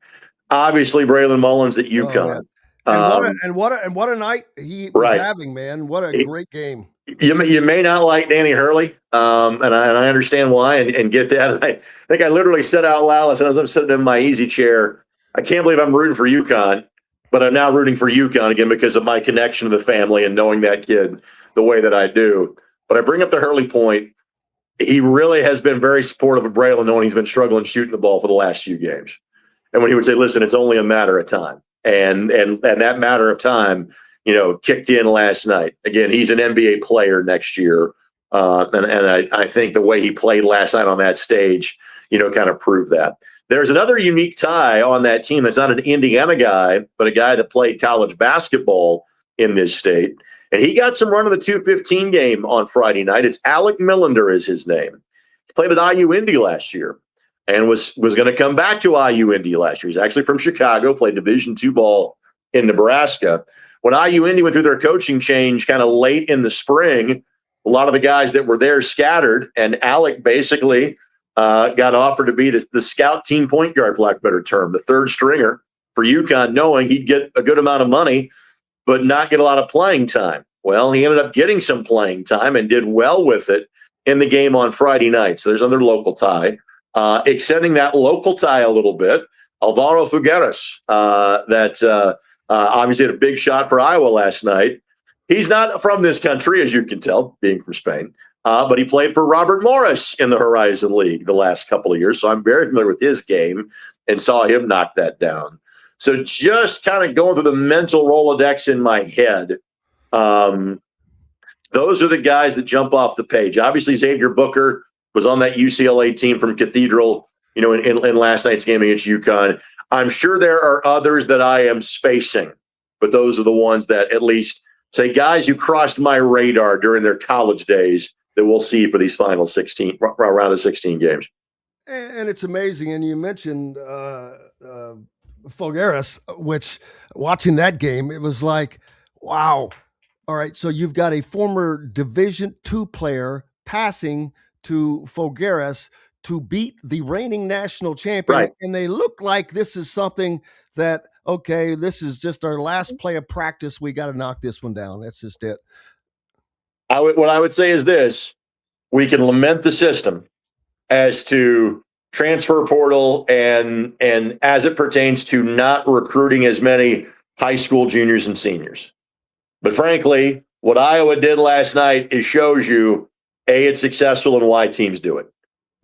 obviously Braylon Mullins at UConn. And what a night he was having, man. What a great game. You may not like Danny Hurley, and I understand why and get that. I think I literally said out loud as I'm sitting in my easy chair, I can't believe I'm rooting for UConn, but I'm now rooting for UConn again because of my connection to the family and knowing that kid the way that I do. But I bring up the Hurley point. He really has been very supportive of Braylon, knowing he's been struggling shooting the ball for the last few games. And when he would say, listen, it's only a matter of time. And that matter of time, kicked in last night. Again, he's an NBA player next year. And I think the way he played last night on that stage, kind of proved that. There's another unique tie on that team that's not an Indiana guy, but a guy that played college basketball in this state. And he got some run in the 215 game on Friday night. It's Alec Millender is his name. He played at IU Indy last year and was going to come back to IU Indy last year. He's actually from Chicago, played Division II ball in Nebraska. When IU Indy went through their coaching change kind of late in the spring, a lot of the guys that were there scattered, and Alec basically got offered to be the scout team point guard, for lack of a better term, the third stringer for UConn, knowing he'd get a good amount of money but not get a lot of playing time. Well, he ended up getting some playing time and did well with it in the game on Friday night. So there's another local tie. Extending that local tie a little bit, Alvaro Figueres, that obviously had a big shot for Iowa last night. He's not from this country, as you can tell, being from Spain, but he played for Robert Morris in the Horizon League the last couple of years. So I'm very familiar with his game and saw him knock that down. So just kind of going through the mental Rolodex in my head, those are the guys that jump off the page. Obviously, Xavier Booker was on that UCLA team from Cathedral, in last night's game against UConn. I'm sure there are others that I am spacing, but those are the ones that at least say guys who crossed my radar during their college days that we'll see for these final 16, round of 16 games. And it's amazing. And you mentioned Figueres, which watching that game, it was like, wow. All right. So you've got a former Division II player passing to Figueres to beat the reigning national champion. Right. And they look like this is something that, okay, this is just our last play of practice. We got to knock this one down. That's just it. What I would say is this: we can lament the system as to transfer portal and as it pertains to not recruiting as many high school juniors and seniors. But frankly, what Iowa did last night, it shows you, A, it's successful and why teams do it.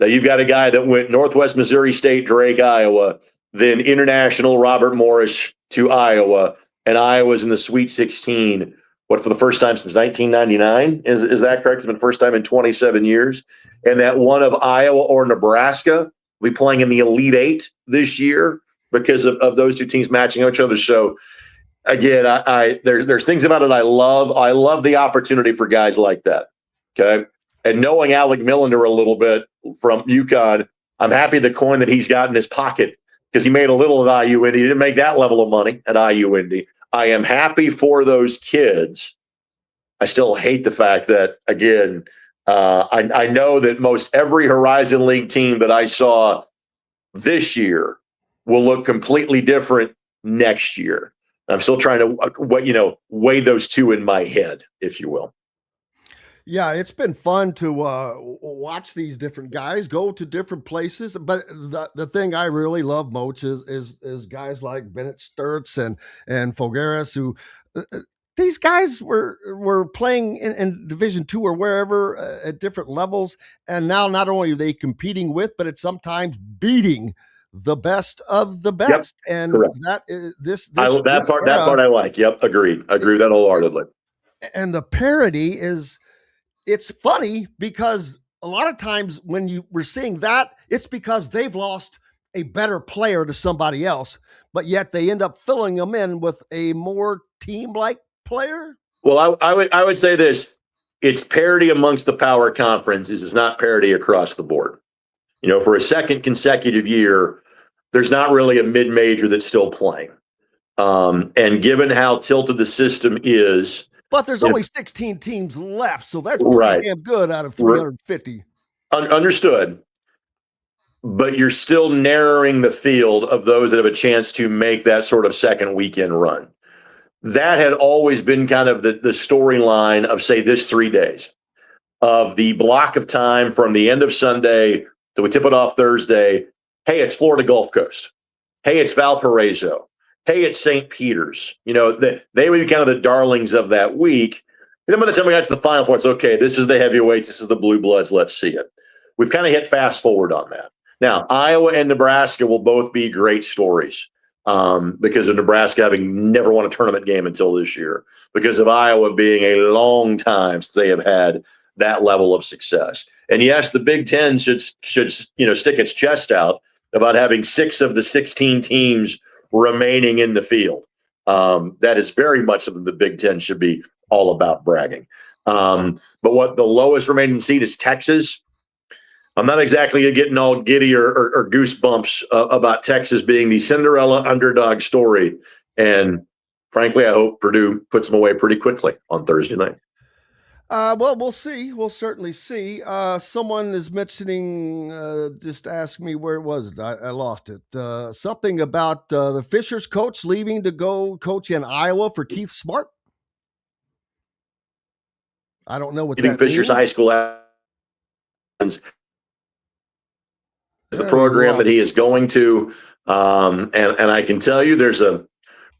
Now, you've got a guy that went Northwest Missouri State, Drake, Iowa, then international Robert Morris to Iowa, and Iowa's in the Sweet 16, for the first time since 1999? Is that correct? It's been the first time in 27 years. And that one of Iowa or Nebraska will be playing in the Elite Eight this year because of those two teams matching each other. So, again, there's things about it I love. I love the opportunity for guys like that, okay? And knowing Alec Millender a little bit from UConn, I'm happy the coin that he's got in his pocket because he made a little at IU Indy. He didn't make that level of money at IU Indy. I am happy for those kids. I still hate the fact that, again, I know that most every Horizon League team that I saw this year will look completely different next year. I'm still trying to weigh those two in my head, if you will. Yeah, it's been fun to watch these different guys go to different places. But the thing I really love most is guys like Bennett Sturts and Fogueras, who these guys were playing in Division II or wherever at different levels, and now not only are they competing with, but it's sometimes beating the best of the best. Yep, and correct. That is that part I like. Yep, agreed. Agree with that wholeheartedly. And the parity is. It's funny because a lot of times when we're seeing that, it's because they've lost a better player to somebody else, but yet they end up filling them in with a more team-like player. Well, I would say this: it's parity amongst the power conferences. It's not parity across the board. For a second consecutive year, there's not really a mid-major that's still playing. And given how tilted the system is. But there's only 16 teams left, so that's pretty damn good out of 350. Understood. But you're still narrowing the field of those that have a chance to make that sort of second weekend run. That had always been kind of the storyline of, say, this 3 days of the block of time from the end of Sunday that we tip it off Thursday. Hey, it's Florida Gulf Coast. Hey, it's Valparaiso. Hey, it's St. Peter's. They would be kind of the darlings of that week. And then by the time we got to the Final Four, it's okay. This is the heavyweights. This is the blue bloods. Let's see it. We've kind of hit fast forward on that. Now, Iowa and Nebraska will both be great stories because of Nebraska having never won a tournament game until this year, because of Iowa being a long time since they have had that level of success. And yes, the Big Ten should stick its chest out about having 6 of the 16 teams remaining in the field. That is very much something the Big Ten should be all about bragging. But what the lowest remaining seed is Texas. I'm not exactly getting all giddy or goosebumps about Texas being the Cinderella underdog story. And frankly, I hope Purdue puts them away pretty quickly on Thursday night. Well, we'll see. We'll certainly see. Someone is mentioning, just ask me where it was. I lost it. Something about the Fischer's coach leaving to go coach in Iowa for Keith Smart. I don't know what that Fisher's means. high school is the program that he is going to. And I can tell you there's a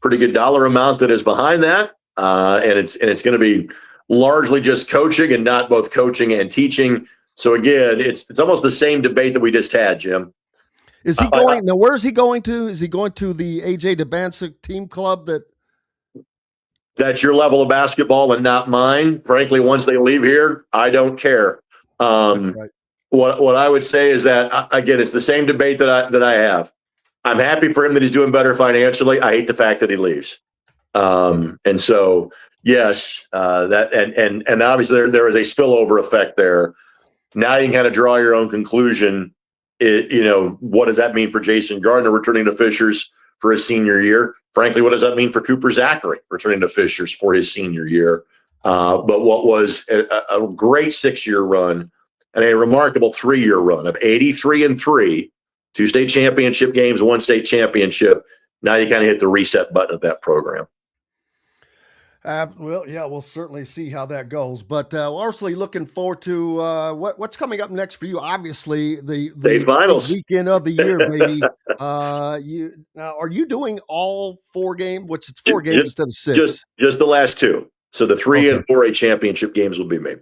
pretty good dollar amount that is behind that. And it's going to be largely just coaching and not both coaching and teaching. So again, it's almost the same debate that we just had, Jim. Is he going now? Where is he going to? Is he going to the AJ DeBansic team club? That's your level of basketball and not mine. Frankly, once they leave here, I don't care. Right. What I would say is that again, it's the same debate that I have. I'm happy for him that he's doing better financially. I hate the fact that he leaves. And so. Yes, that and obviously there is a spillover effect there. Now you can kind of draw your own conclusion. What does that mean for Jason Gardner returning to Fisher's for his senior year? Frankly, what does that mean for Cooper Zachary returning to Fisher's for his senior year? But what was a great 6-year run and a remarkable 3-year run of 83-3, 2 state championship games, 1 state championship. Now you kind of hit the reset button of that program. Well, yeah, we'll certainly see how that goes. But obviously looking forward to what's coming up next for you. Obviously, the State Finals weekend of the year, baby. Are you doing all 4 games? Which it's 4 games instead of 6. Just the last 2. So the 3 and 4A championship games will be me.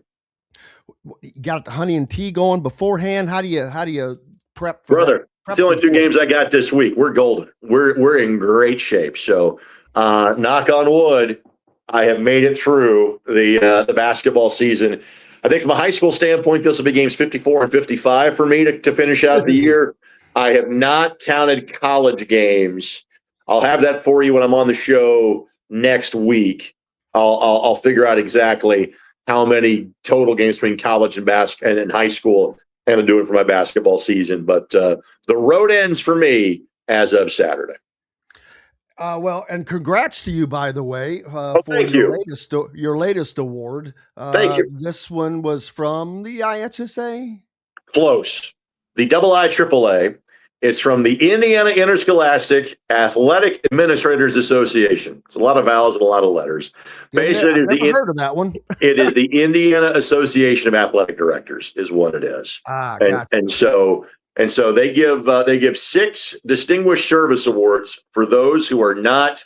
You got the honey and tea going beforehand. How do you prep for Brother? that? It's the only 2 games I got this week. We're golden. We're in great shape. So knock on wood, I have made it through the basketball season. I think from a high school standpoint, this will be games 54 and 55 for me to finish out the year. I have not counted college games. I'll have that for you when I'm on the show next week. I'll figure out exactly how many total games between college and high school I'm doing for my basketball season. But the road ends for me as of Saturday. Well, and congrats to you, by the way, for your latest award. Thank you. This one was from the IHSA? Close. The IIAAA. It's from the Indiana Interscholastic Athletic Administrators Association. It's a lot of vowels and a lot of letters. Basically, I've never heard of that one. It is the Indiana Association of Athletic Directors, is what it is. Gotcha. And so they give 6 distinguished service awards for those who are not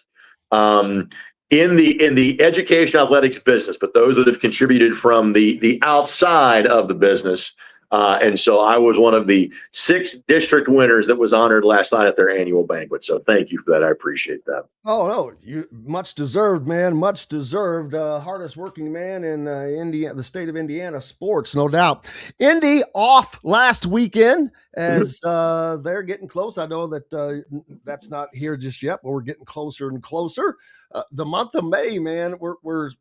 in the education athletics business, but those that have contributed from the outside of the business. And so I was one of the 6 district winners that was honored last night at their annual banquet. So thank you for that. I appreciate that. Oh, no, you much deserved, man. Much deserved. Hardest working man in Indiana, the state of Indiana sports, no doubt. Indy off last weekend as they're getting close. I know that that's not here just yet, but we're getting closer and closer. The month of May, man, we're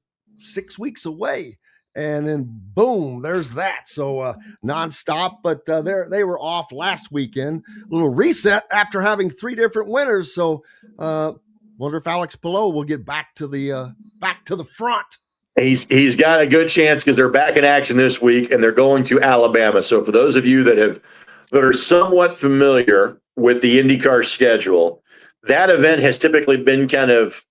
6 weeks away. And then boom, there's that. So nonstop, but they were off last weekend. A little reset after having 3 different winners. So wonder if Alex Pillow will get back to the front. He's got a good chance because they're back in action this week and they're going to Alabama. So for those of you that are somewhat familiar with the IndyCar schedule, that event has typically been kind of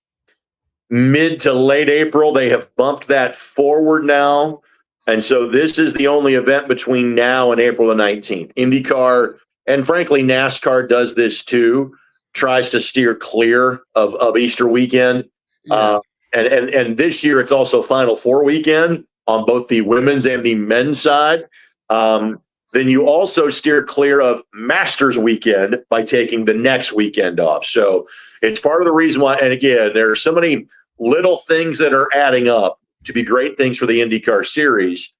mid to late April. They have bumped that forward now. And so this is the only event between now and April the 19th. IndyCar, and frankly, NASCAR does this too, tries to steer clear of Easter weekend. Yeah. And this year it's also Final Four weekend on both the women's and the men's side. Then you also steer clear of Masters weekend by taking the next weekend off. So it's part of the reason why, and again, there are so many little things that are adding up to be great things for the IndyCar series.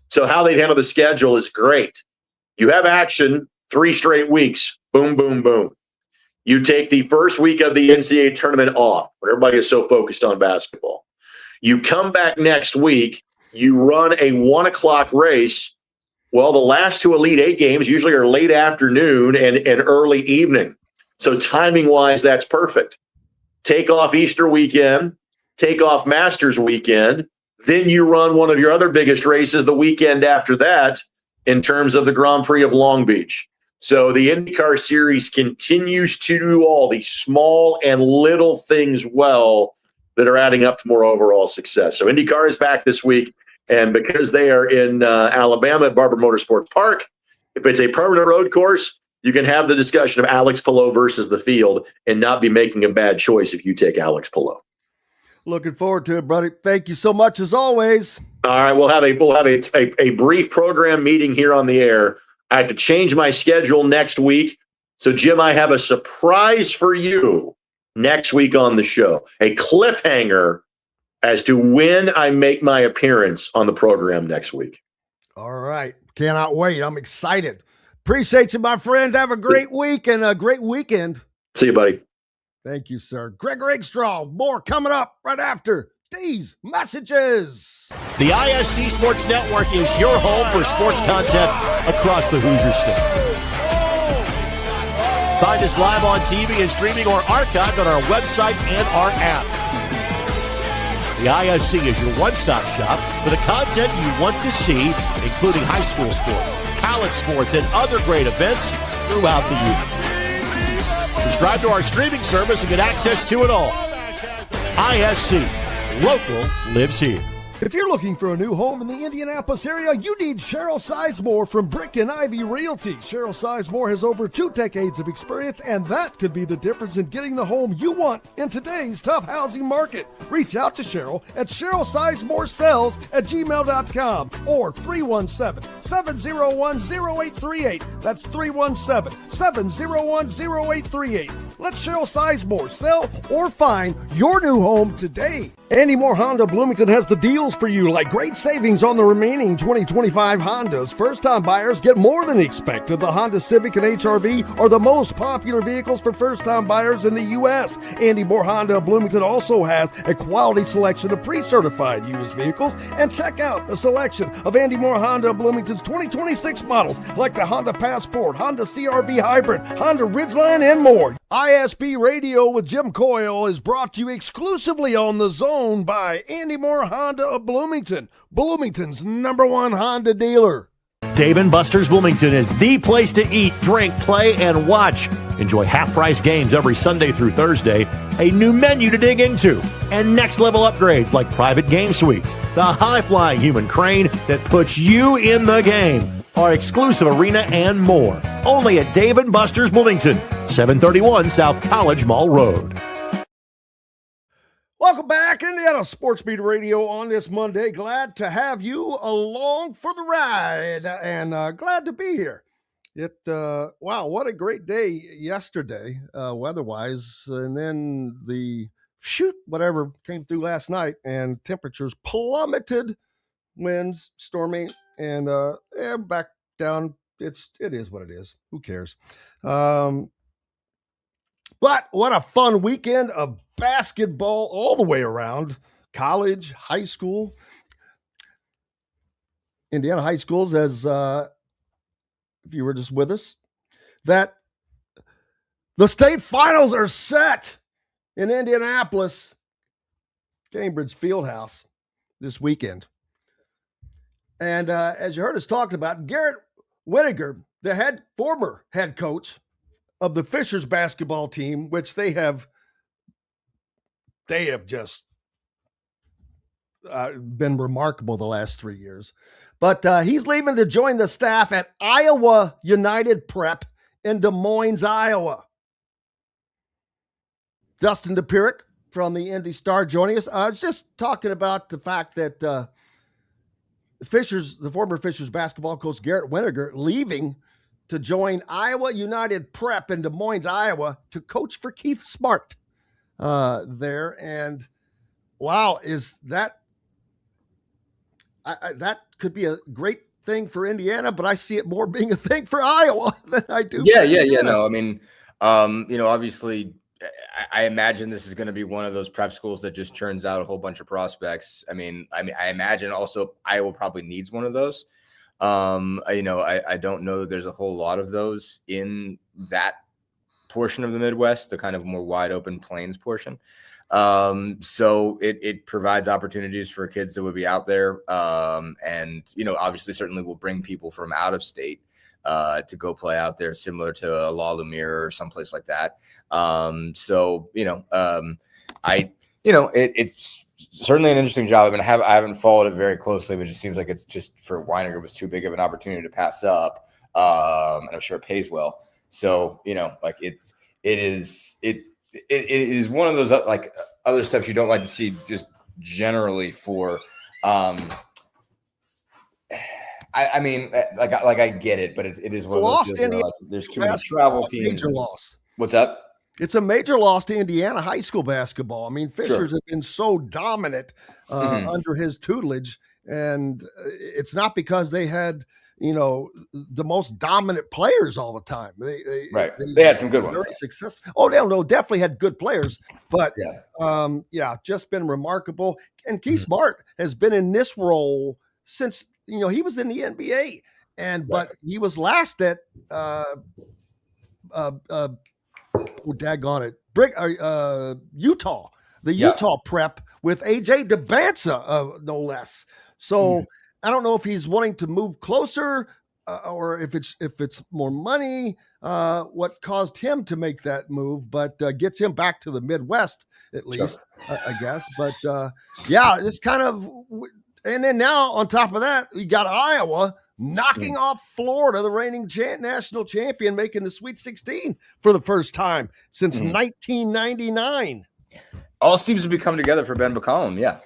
So how they handle the schedule is great. You have action 3 straight weeks. Boom, boom, boom. You take the first week of the NCAA tournament off when everybody is so focused on basketball. You come back next week, you run a 1:00 race. Well, the last 2 Elite 8 games usually are late afternoon and early evening. So timing-wise, that's perfect. Take off Easter weekend, take off Masters weekend, then you run one of your other biggest races the weekend after that in terms of the Grand Prix of Long Beach. So the IndyCar series continues to do all these small and little things well that are adding up to more overall success. So IndyCar is back this week, and because they are in Alabama at Barber Motorsports Park, if it's a permanent road course, you can have the discussion of Alex Pillow versus the field and not be making a bad choice if you take Alex Pillow. Looking forward to it, buddy. Thank you so much as always. All right, we'll have a brief program meeting here on the air. I have to change my schedule next week. So, Jim, I have a surprise for you next week on the show. A cliffhanger as to when I make my appearance on the program next week. All right. Cannot wait. I'm excited. Appreciate you, my friends. Have a great week and a great weekend. See you, buddy. Thank you, sir. Greg Rakestraw, more coming up right after these messages. The ISC Sports Network is your home for sports content across the Hoosier State. Find us live on TV and streaming or archived on our website and our app. The ISC is your one-stop shop for the content you want to see, including high school sports, college sports, and other great events throughout the year. Subscribe to our streaming service and get access to it all. ISC. Local lives here. If you're looking for a new home in the Indianapolis area, you need Cheryl Sizemore from Brick and Ivy Realty. Cheryl Sizemore has over 2 decades of experience, and that could be the difference in getting the home you want in today's tough housing market. Reach out to Cheryl at CherylSizemoreSells@gmail.com or 317-701-0838. That's 317-701-0838. Let Cheryl Sizemore sell or find your new home today. Andy Moore Honda Bloomington has the deals for you, like great savings on the remaining 2025 Hondas. First-time buyers get more than expected. The Honda Civic and HR-V are the most popular vehicles for first-time buyers in the U.S. Andy Moore Honda Bloomington also has a quality selection of pre-certified used vehicles. And check out the selection of Andy Moore Honda Bloomington's 2026 models, like the Honda Passport, Honda CR-V Hybrid, Honda Ridgeline, and more. ISB Radio with Jim Coyle is brought to you exclusively on The Zone by Andy Moore Honda of Bloomington, Bloomington's #1 Honda dealer. Dave & Buster's Bloomington is the place to eat, drink, play, and watch. Enjoy half-price games every Sunday through Thursday, a new menu to dig into, and next-level upgrades like private game suites, the high-flying human crane that puts you in the game, our exclusive arena, and more. Only at Dave & Buster's Bloomington, 731 South College Mall Road. Welcome back, Indiana Sports Beat Radio on this Monday. Glad to have you along for the ride, and glad to be here. Wow, what a great day yesterday, weather-wise, and then whatever came through last night, and temperatures plummeted, winds, stormy, and back down. It is what it is. Who cares? But what a fun weekend of basketball all the way around. College, high school. Indiana high schools, as if you were just with us, that the state finals are set in Indianapolis, Cambridge Fieldhouse this weekend. And as you heard us talking about, Garrett Winnegar, the former head coach of the Fischer's basketball team, which they have just been remarkable the last 3 years. But he's leaving to join the staff at Iowa United Prep in Des Moines, Iowa. Dustin Dopirak from the Indy Star joining us. I was just talking about the fact that the former Fischer's basketball coach Garrett Winnegar leaving to join Iowa United Prep in Des Moines, Iowa, to coach for Keith Smart there. And wow, is that that could be a great thing for Indiana, but I see it more being a thing for Iowa than I do. Yeah. No, I mean, obviously, I imagine this is going to be one of those prep schools that just churns out a whole bunch of prospects. I imagine also Iowa probably needs one of those. I don't know that there's a whole lot of those in that portion of the Midwest, the kind of more wide open plains portion. So it provides opportunities for kids that would be out there. And, obviously certainly will bring people from out of state to go play out there, similar to a La Lumiere or someplace like that. It's certainly an interesting job. I mean, I haven't followed it very closely, but it just seems like it's just for Weininger was too big of an opportunity to pass up. And I'm sure it pays well. So, it is one of those like other steps you don't like to see just generally for, I get it, but it is one of those deals where, there's too many travel teams. Major loss. What's up? It's a major loss to Indiana high school basketball. I mean, Fischer's have been so dominant under his tutelage, and it's not because they had, the most dominant players all the time. They had some good ones. Very successful. Oh, no, definitely had good players, but just been remarkable. And Keith Smart has been in this role since he was in the NBA, but he was last at Utah, Utah prep with AJ DeBanza, no less. So I don't know if he's wanting to move closer or if it's more money, what caused him to make that move, but gets him back to the Midwest at least, I guess. But it's kind of And then now on top of that, you got Iowa knocking off Florida, the reigning national champion, making the Sweet 16 for the first time since 1999. All seems to be coming together for Ben McCollum. Yeah.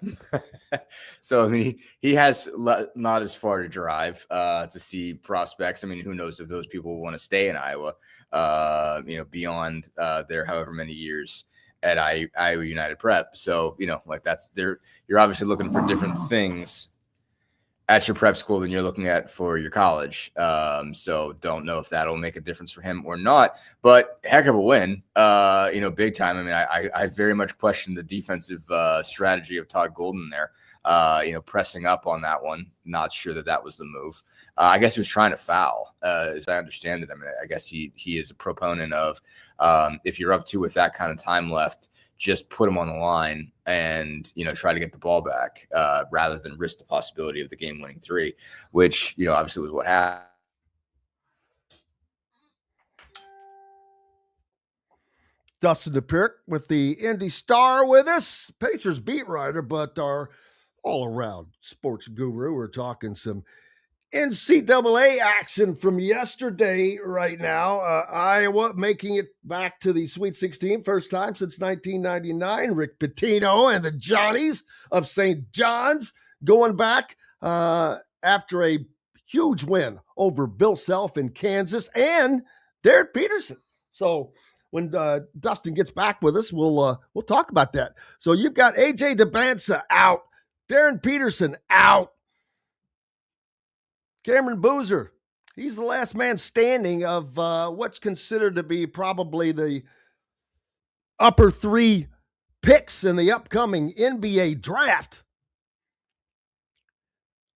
So, I mean, he has not as far to drive to see prospects. I mean, who knows if those people want to stay in Iowa, beyond their however many years at Iowa United Prep. So, like you're obviously looking for different things at your prep school than you're looking at for your college. So don't know if that'll make a difference for him or not, but heck of a win, big time. I mean, I very much question the defensive strategy of Todd Golden there, pressing up on that one. Not sure that was the move. I guess he was trying to foul, as I understand it. I mean, I guess he is a proponent of if you're up 2 with that kind of time left, just put him on the line and, try to get the ball back rather than risk the possibility of the game-winning 3, which, obviously was what happened. Dustin Dopirak with the Indy Star with us, Pacers beat writer, but our all-around sports guru. We're talking some NCAA action from yesterday right now. Iowa making it back to the Sweet 16, first time since 1999. Rick Pitino and the Johnnies of St. John's going back after a huge win over Bill Self in Kansas and Derek Peterson. So when Dustin gets back with us, we'll talk about that. So you've got A.J. DeBansa out, Darren Peterson out, Cameron Boozer, he's the last man standing of what's considered to be probably the upper 3 picks in the upcoming NBA draft.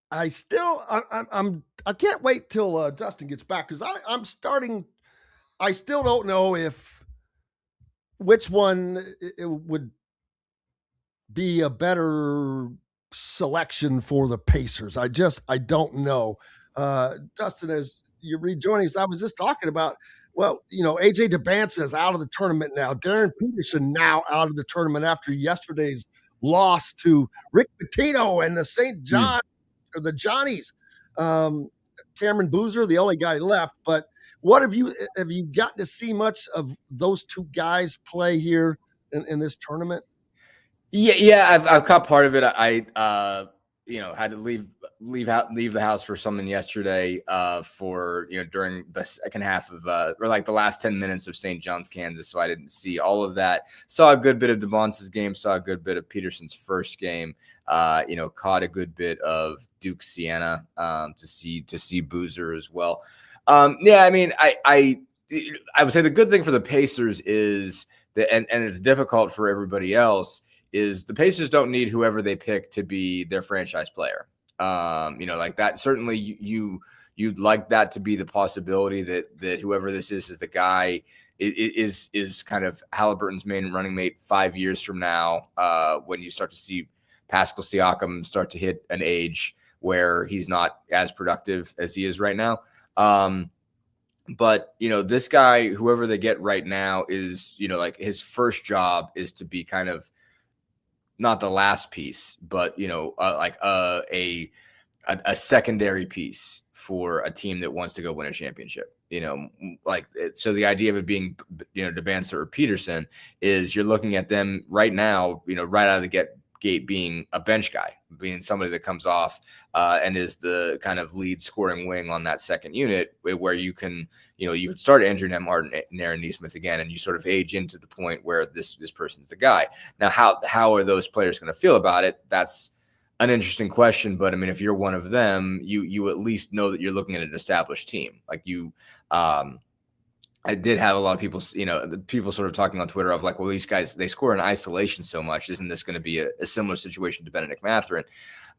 I can't wait till Dustin gets back because I still don't know which one it would be a better selection for the Pacers. I don't know. Dustin, as you're rejoining us, I was just talking about, AJ DeBansa is out of the tournament now. Darren Peterson now out of the tournament after yesterday's loss to Rick Pitino and the St. John or the Johnnies. Cameron Boozer, the only guy left. But what have you gotten to see much of those 2 guys play here in this tournament? Yeah, I've caught part of it. I had to leave the house for something yesterday for during the second half of or like the last 10 minutes of St. John's, Kansas. So I didn't see all of that. Saw a good bit of DeBance's game. Saw a good bit of Peterson's first game. Caught a good bit of Duke Siena to see Boozer as well. I mean, I would say the good thing for the Pacers is that, and it's difficult for everybody else, is the Pacers don't need whoever they pick to be their franchise player. Like that, certainly you'd like that to be the possibility that whoever this is the guy is kind of Halliburton's main running mate 5 years from now, when you start to see Pascal Siakam start to hit an age where he's not as productive as he is right now. But this guy, whoever they get right now, is, like his first job is to be kind of not the last piece, but like a secondary piece for a team that wants to go win a championship. So the idea of it being DeBansa or Peterson is you're looking at them right now, right out of the gate being a bench guy, being somebody that comes off and is the kind of lead scoring wing on that second unit, where you can, you would start Andrew Nembhard and Aaron Nesmith again, and you sort of age into the point where this person's the guy. Now, how are those players going to feel about it? That's an interesting question. But I mean, if you're one of them, you at least know that you're looking at an established team. Like I did have a lot of people, people sort of talking on Twitter of like, well, these guys, they score in isolation so much. Isn't this going to be a similar situation to Benedict Mathurin?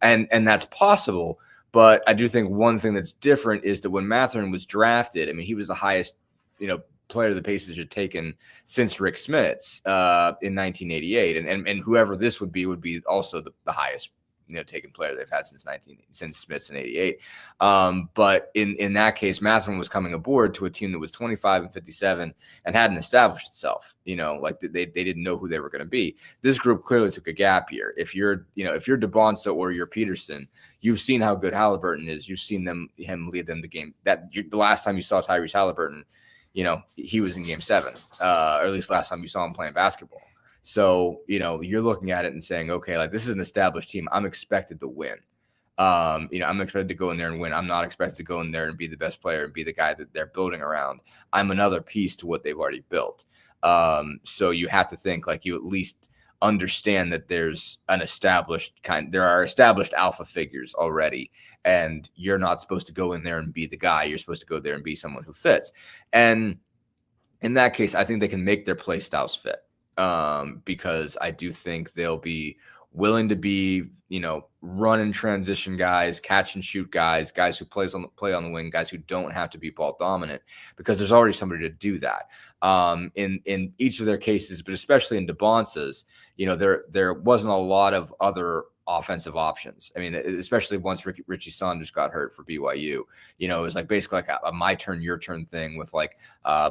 And that's possible. But I do think one thing that's different is that when Mathurin was drafted, I mean, he was the highest, player the Pacers had taken since Rick Smits in 1988. And whoever this would be also the highest taken player they've had since Smith's in '88. But in that case, Matherin was coming aboard to a team that was 25-57 and hadn't established itself. Like they didn't know who they were going to be. This group clearly took a gap year. If you're DeBonsa or you're Peterson, you've seen how good Halliburton is. You've seen him lead them to game. The last time you saw Tyrese Halliburton, he was in Game 7, or at least last time you saw him playing basketball. So, you're looking at it and saying, okay, like this is an established team. I'm expected to win. I'm expected to go in there and win. I'm not expected to go in there and be the best player and be the guy that they're building around. I'm another piece to what they've already built. So you have to think like you at least understand that there are established alpha figures already, and you're not supposed to go in there and be the guy. You're supposed to go there and be someone who fits. And in that case, I think they can make their play styles fit. Because I do think they'll be willing to be, run and transition guys, catch and shoot guys who play on the wing, guys who don't have to be ball dominant, because there's already somebody to do that. In each of their cases, but especially in DeBonsa's, there wasn't a lot of other offensive options. I mean, especially once Richie Saunders got hurt for BYU, it was like basically like a my turn, your turn thing with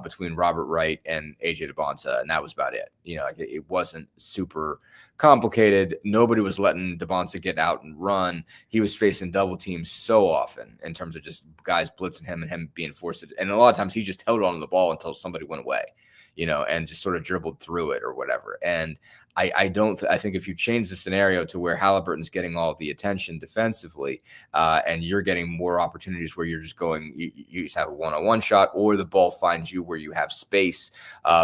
between Robert Wright and AJ DeBonsa. And that was about it. It wasn't super complicated. Nobody was letting DeBonsa get out and run. He was facing double teams so often in terms of just guys blitzing him and him being forced to, and a lot of times he just held on to the ball until somebody went away, and just sort of dribbled through it or whatever. And I think if you change the scenario to where Halliburton's getting all the attention defensively, and you're getting more opportunities where you're just going, you just have a one-on-one shot, or the ball finds you where you have space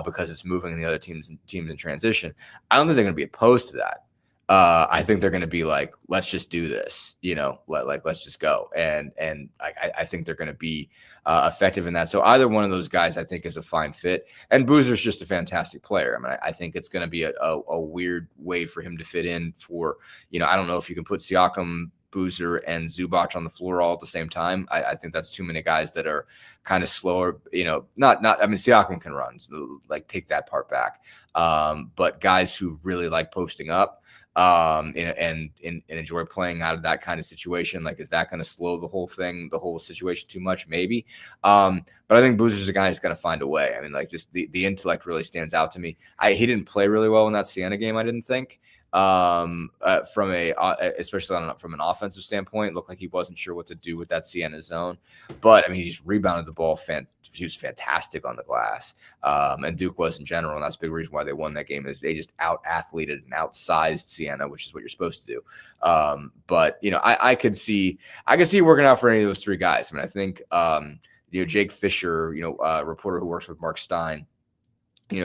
because it's moving the other teams in transition. I don't think they're going to be opposed to that. I think they're going to be like, let's just do this, let's just go. And I think they're going to be effective in that. So either one of those guys, I think, is a fine fit. And Boozer's just a fantastic player. I mean, I think it's going to be a weird way for him to fit in for, I don't know if you can put Siakam, Boozer, and Zubac on the floor all at the same time. I think that's too many guys that are kind of slower, Siakam can run, so take that part back. But guys who really like posting up, and enjoy playing out of that kind of situation. Is that going to slow the whole situation too much? Maybe. But I think Boozer's a guy who's going to find a way. I mean, just the intellect really stands out to me. He didn't play really well in that Siena game, I didn't think. Especially from an offensive standpoint, it looked like he wasn't sure what to do with that Siena zone. But he just rebounded the ball. He was fantastic on the glass, and Duke was in general, and that's a big reason why they won that game. Is they just out-athleted and outsized Siena, which is what you're supposed to do. But I could see it working out for any of those three guys. I mean, I think Jake Fischer, a reporter who works with Mark Stein,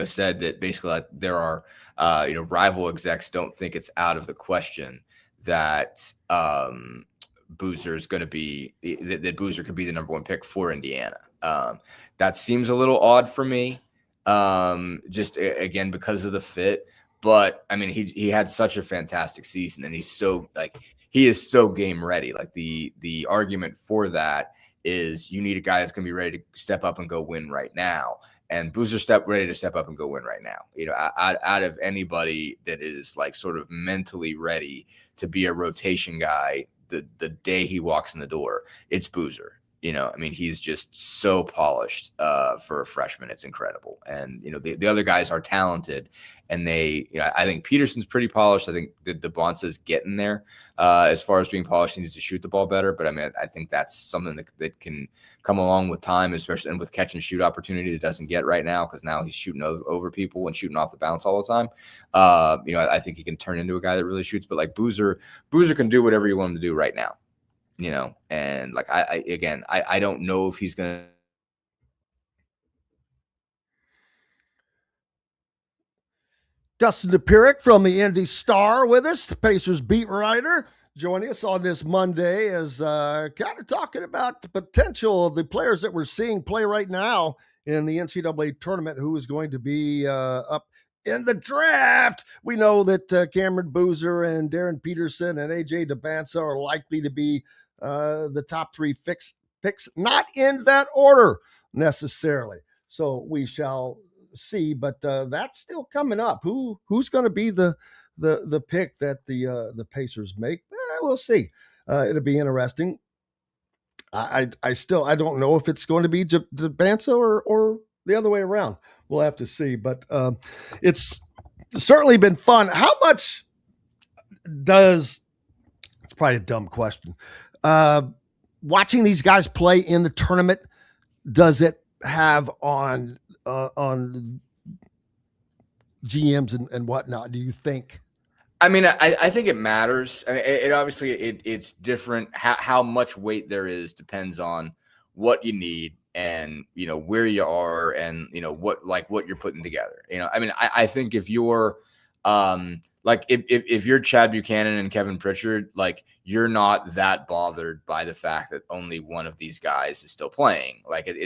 said that basically there are, rival execs don't think it's out of the question that Boozer is going to be, that Boozer could be the number one pick for Indiana. That seems a little odd for me, just again, because of the fit. But I mean, he had such a fantastic season, and he is so game ready. The argument for that is you need a guy that's going to be ready to step up and go win right now. And Boozer's ready to step up and go win right now. Out of anybody that is sort of mentally ready to be a rotation guy the day he walks in the door, it's Boozer. He's just so polished for a freshman. It's incredible. And, the other guys are talented, and I think Peterson's pretty polished. I think the DeBonsa's getting there as far as being polished. He needs to shoot the ball better. But I think that's something that can come along with time, especially and with catch and shoot opportunity that doesn't get right now, because now he's shooting over people and shooting off the bounce all the time. I think he can turn into a guy that really shoots. But Boozer can do whatever you want him to do right now. And I don't know if he's going to. Dustin Dopirak from the Indy Star with us, the Pacers beat writer, joining us on this Monday as kind of talking about the potential of the players that we're seeing play right now in the NCAA tournament, who is going to be up in the draft. We know that Cameron Boozer and Darren Peterson and AJ DeBonsa are likely to be the top three picks, not in that order necessarily. So we shall see, but that's still coming up. Who's going to be the pick that the Pacers make? we'll see. It'll be interesting. I don't know if it's going to be Jabansa or the other way around. We'll have to see. But it's certainly been fun. How much does – it's probably a dumb question. Watching these guys play in the tournament, does it have on GMs and whatnot, do you think? I mean, I think it matters. I mean, it obviously it's different. How much weight there is depends on what you need and, where you are and, what you're putting together. I mean, I think if you're if you're Chad Buchanan and Kevin Pritchard, you're not that bothered by the fact that only one of these guys is still playing.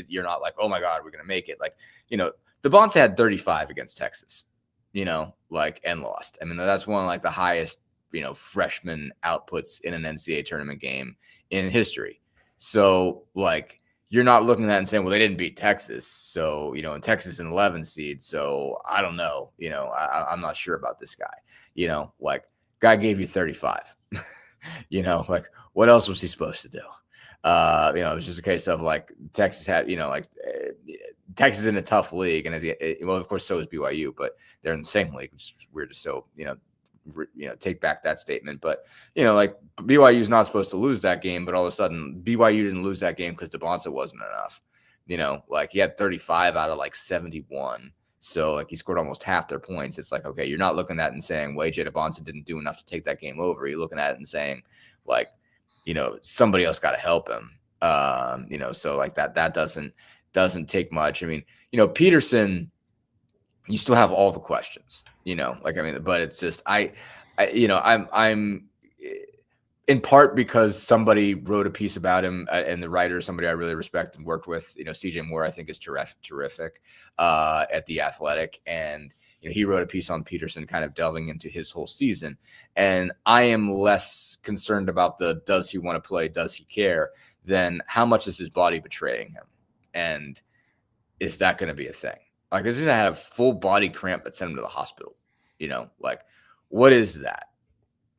You're not like, oh my God, we're going to make it. DeBonce had 35 against Texas. And lost. I mean, that's one of the highest, freshman outputs in an NCAA tournament game in history. So you're not looking at that and saying, well, they didn't beat Texas. So, and Texas an 11 seed. So I don't know, I'm not sure about this guy, guy gave you 35, what else was he supposed to do? It was just a case of Texas had, Texas is in a tough league, and of course, so is BYU, but they're in the same league, which is weird to still, take back that statement. But BYU is not supposed to lose that game, but all of a sudden, BYU didn't lose that game because DeBonce wasn't enough. He had 35 out of 71, so he scored almost half their points. It's okay, you're not looking at it and saying, well, AJ DeBonce didn't do enough to take that game over. You're looking at it and saying, somebody else got to help him. So that doesn't take much. I mean, Peterson, you still have all the questions, but it's just, I'm in part because somebody wrote a piece about him and the writer, somebody I really respect and worked with, CJ Moore, I think is terrific at The Athletic. And, he wrote a piece on Peterson kind of delving into his whole season. And I am less concerned about does he want to play? Does he care? Than how much is his body betraying him? And is that going to be a thing? Is he going to have full body cramp but send him to the hospital? What is that?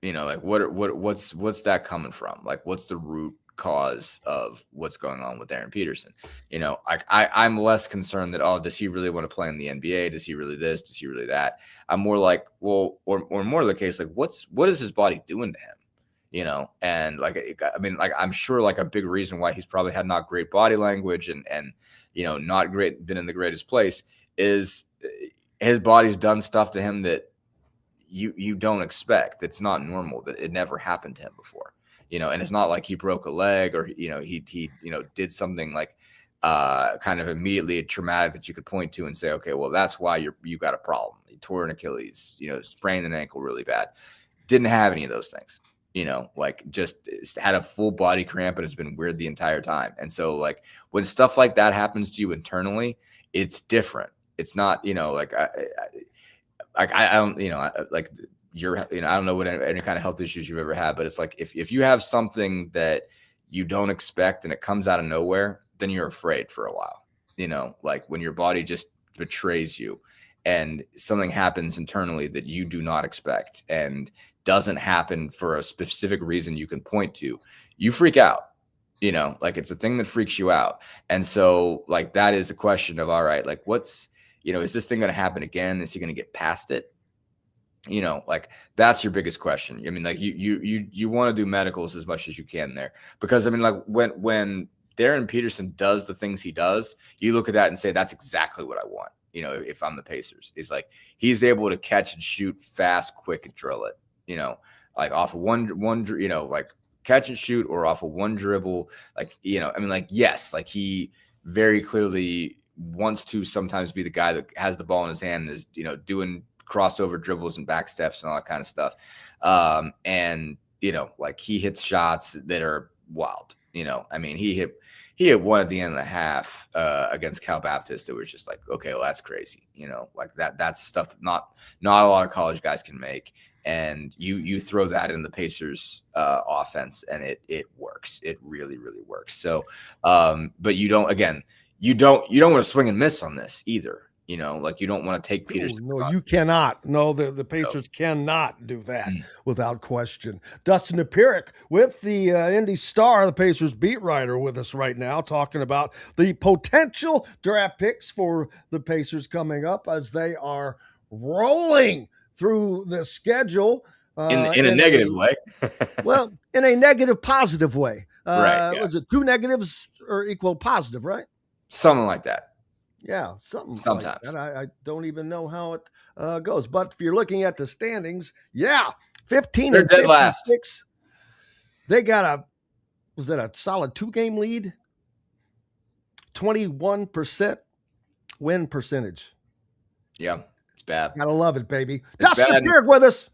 What's that coming from? What's the root cause of what's going on with Aaron Peterson? I'm less concerned that, does he really want to play in the NBA? Does he really this? Does he really that? I'm more or more of the case, what is his body doing to him? And I'm sure a big reason why he's probably had not great body language and not been in the greatest place is his body's done stuff to him that you don't expect. That's not normal, that it never happened to him before, and it's not like he broke a leg or, he did something kind of immediately traumatic that you could point to and say, okay, well, that's why you got a problem. He tore an Achilles, sprained an ankle really bad. Didn't have any of those things. Just had a full body cramp and it's been weird the entire time. And so when stuff like that happens to you internally, it's different. It's not, I don't, I don't know what any kind of health issues you've ever had, but it's if you have something that you don't expect and it comes out of nowhere, then you're afraid for a while, when your body just betrays you and something happens internally that you do not expect and doesn't happen for a specific reason you can point to, you freak out, it's a thing that freaks you out. And so that is a question of, all right, what's, is this thing going to happen again? Is he going to get past it? That's your biggest question. I mean, you want to do medicals as much as you can there, because I mean, when Darren Peterson does the things he does, you look at that and say, that's exactly what I want. If I'm the Pacers, is he's able to catch and shoot fast, quick, and drill it, off of one, catch and shoot or off of one dribble. Yes, he very clearly wants to sometimes be the guy that has the ball in his hand and is, doing crossover dribbles and back steps and all that kind of stuff. And, he hits shots that are wild. I mean, he hit one at the end of the half against Cal Baptist. It was just okay, well, that's crazy. That's stuff that not a lot of college guys can make. And you throw that in the Pacers offense and it works. It really, works. So, but you don't want to swing and miss on this either. You know, like you don't want to take Peterson. No, you cannot. No, the Pacers cannot do that without question. Dustin Dopirak with the Indy Star, the Pacers beat writer, with us right now, talking about the potential draft picks for the Pacers coming up as they are rolling through the schedule. In a negative way. Well, in a negative, positive way. Right. Was it two negatives or equal positive, right? Something like that. Yeah, something sometimes. Like that. I don't even know how it goes. But if you're looking at the standings, 15 They're and dead 56. last. They got a solid 2-game lead? 21% win percentage. Yeah, it's bad. Gotta love it, baby. It's Dustin bad. Dopirak with us.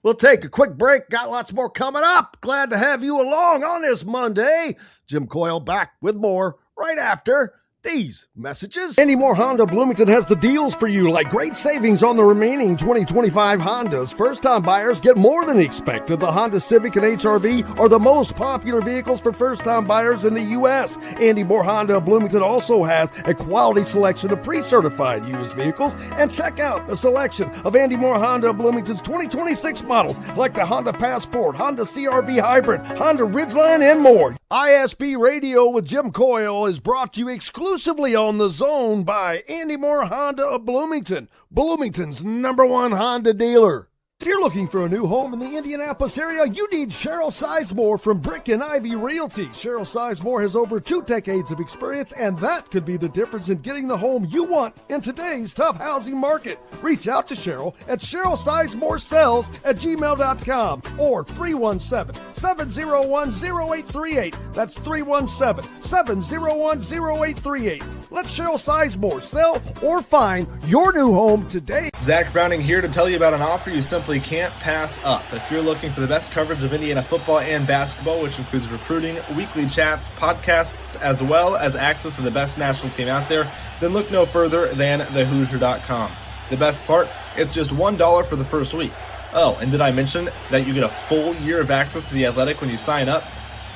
We'll take a quick break. Got lots more coming up. Glad to have you along on this Monday. Jim Coyle back with more right after these messages. Andy Moore Honda Bloomington has the deals for you, like great savings on the remaining 2025 Hondas. First-time buyers get more than expected. The Honda Civic and HR-V are the most popular vehicles for first-time buyers in the U.S. Andy Moore Honda Bloomington also has a quality selection of pre-certified used vehicles. And check out the selection of Andy Moore Honda Bloomington's 2026 models, like the Honda Passport, Honda CR-V Hybrid, Honda Ridgeline, and more. ISB Radio with Jim Coyle is brought to you exclusively on The Zone by Andy Moore Honda of Bloomington, Bloomington's #1 Honda dealer. If you're looking for a new home in the Indianapolis area, you need Cheryl Sizemore from Brick and Ivy Realty. Cheryl Sizemore has over 2 decades of experience, and that could be the difference in getting the home you want in today's tough housing market. Reach out to Cheryl at CherylSizemoreSells@gmail.com or 317-701-0838. That's 317-701-0838. Let Cheryl Sizemore sell or find your new home today. Zach Browning here to tell you about an offer you simply can't pass up. If you're looking for the best coverage of Indiana football and basketball, which includes recruiting, weekly chats, podcasts, as well as access to the best national team out there, then look no further than thehoosier.com. The best part, it's just $1 for the first week. Oh, and did I mention that you get a full year of access to The Athletic when you sign up?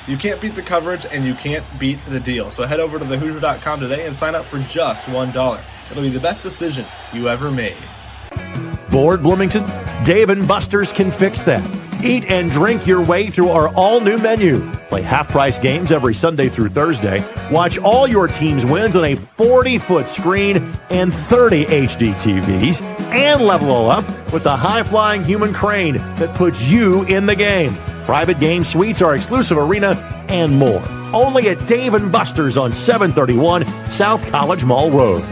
You can't beat the coverage, and you can't beat the deal. So head over to thehoosier.com today and sign up for just $1. It'll be the best decision you ever made. Bored, Bloomington? Dave and Buster's can fix that. Eat and drink your way through our all-new menu. Play half-price games every Sunday through Thursday. Watch all your team's wins on a 40-foot screen and 30 HD TVs. And level up with the high-flying human crane that puts you in the game. Private game suites, our exclusive arena, and more. Only at Dave & Buster's on 731 South College Mall Road.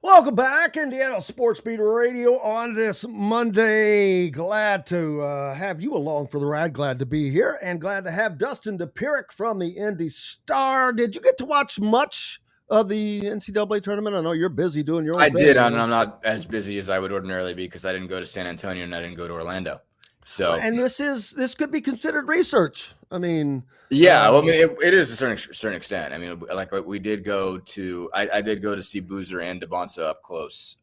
Welcome back, Indiana Sports Beat Radio on this Monday. Glad to have you along for the ride. Glad to be here, and glad to have Dustin Dopirak from the Indy Star. Did you get to watch much of the NCAA tournament? I know you're busy doing your own thing. I did, and I'm not as busy as I would ordinarily be because I didn't go to San Antonio and I didn't go to Orlando. So, and this could be considered research. I mean, yeah, well, I mean, it is to a certain extent. I mean, like we did go to, I did go to see Boozer and Devonsa up close.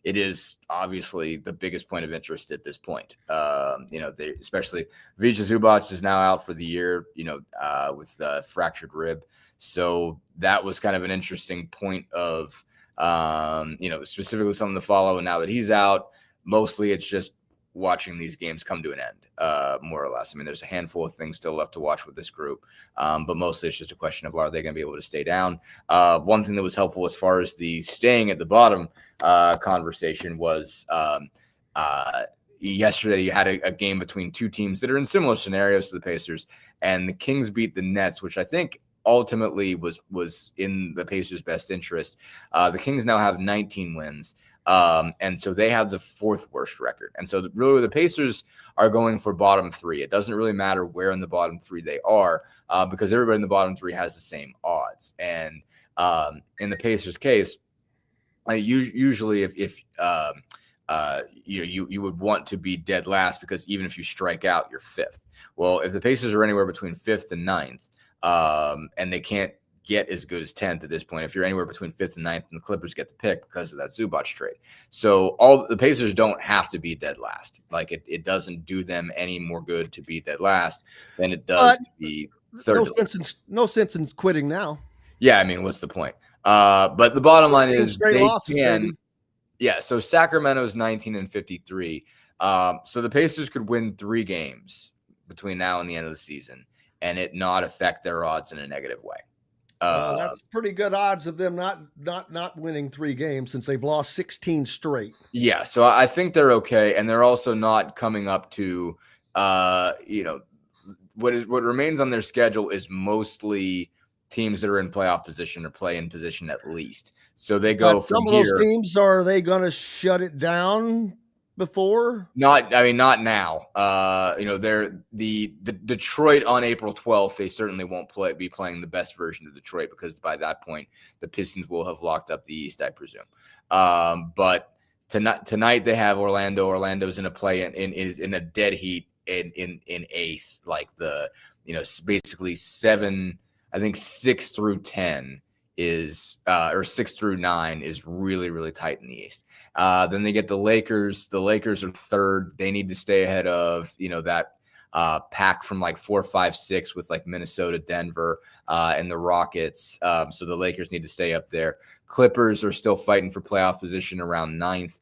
It is obviously the biggest point of interest at this point. Especially Vija Zubac is now out for the year, with fractured rib. So that was kind of an interesting point of, specifically something to follow. And now that he's out, mostly it's just watching these games come to an end, more or less. I mean, there's a handful of things still left to watch with this group, but mostly it's just a question of, are they going to be able to stay down? One thing that was helpful as far as the staying at the bottom conversation was yesterday you had a game between two teams that are in similar scenarios to the Pacers, and the Kings beat the Nets, which I think ultimately was in the Pacers' best interest. The Kings now have 19 wins. And so they have the 4th worst record. And so really the Pacers are going for bottom 3. It doesn't really matter where in the bottom 3 they are, because everybody in the bottom 3 has the same odds. And in the Pacers case, usually if you would want to be dead last, because even if you strike out, you're 5th. Well, if the Pacers are anywhere between 5th and 9th, and they can't get as good as 10th at this point, if you're anywhere between 5th and 9th, and the Clippers get the pick because of that Zubac trade. So all the Pacers don't have to be dead last. Like it doesn't do them any more good to be dead last than it does to be third. No sense in quitting now. Yeah, I mean, what's the point? But the bottom line is straight they losses, can. baby. Yeah, so Sacramento's 19-53. So the Pacers could win 3 games between now and the end of the season and it not affect their odds in a negative way. That's pretty good odds of them not winning 3 games since they've lost 16 straight. Yeah, so I think they're okay, and they're also not coming up to what remains on their schedule is mostly teams that are in playoff position or play-in position at least. So they go But some from of those here. teams, are they going to shut it down before? Not now. They're the Detroit on April 12th. They certainly won't be playing the best version of Detroit because by that point the Pistons will have locked up the East, I presume. But tonight they have Orlando. Orlando's in a is in a dead heat in 8th, like basically 7. I think 6 through 10 is or 6 through 9 is really, really tight in the East. Then they get the Lakers. The Lakers are 3rd. They need to stay ahead of that pack from like 4, 5, 6 with like Minnesota, Denver, and the Rockets. So the Lakers need to stay up there. Clippers are still fighting for playoff position around 9th.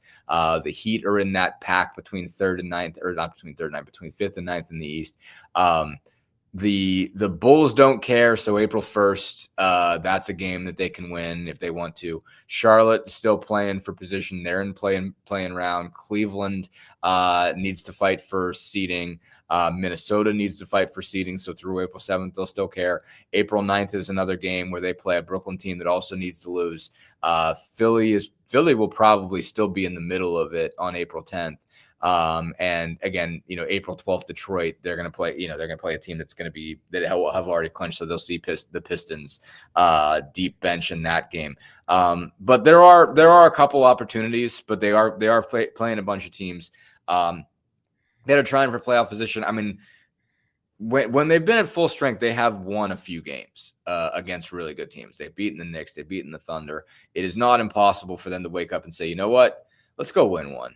The Heat are in that pack between 3rd and 9th, or not between 3rd and 9th, between 5th and 9th in the East. The Bulls don't care, so April 1st, that's a game that they can win if they want to. Charlotte is still playing for position. They're in playing round. Cleveland needs to fight for seeding. Minnesota needs to fight for seeding, so through April 7th, they'll still care. April 9th is another game where they play a Brooklyn team that also needs to lose. Philly will probably still be in the middle of it on April 10th. And again, April 12th, Detroit, they're going to play, they're going to play a team that have already clinched. So they'll see the Pistons, deep bench in that game. But there are a couple opportunities, but they are playing a bunch of teams, that are trying for playoff position. I mean, when they've been at full strength, they have won a few games, against really good teams. They've beaten the Knicks, they've beaten the Thunder. It is not impossible for them to wake up and say, you know what, let's go win one.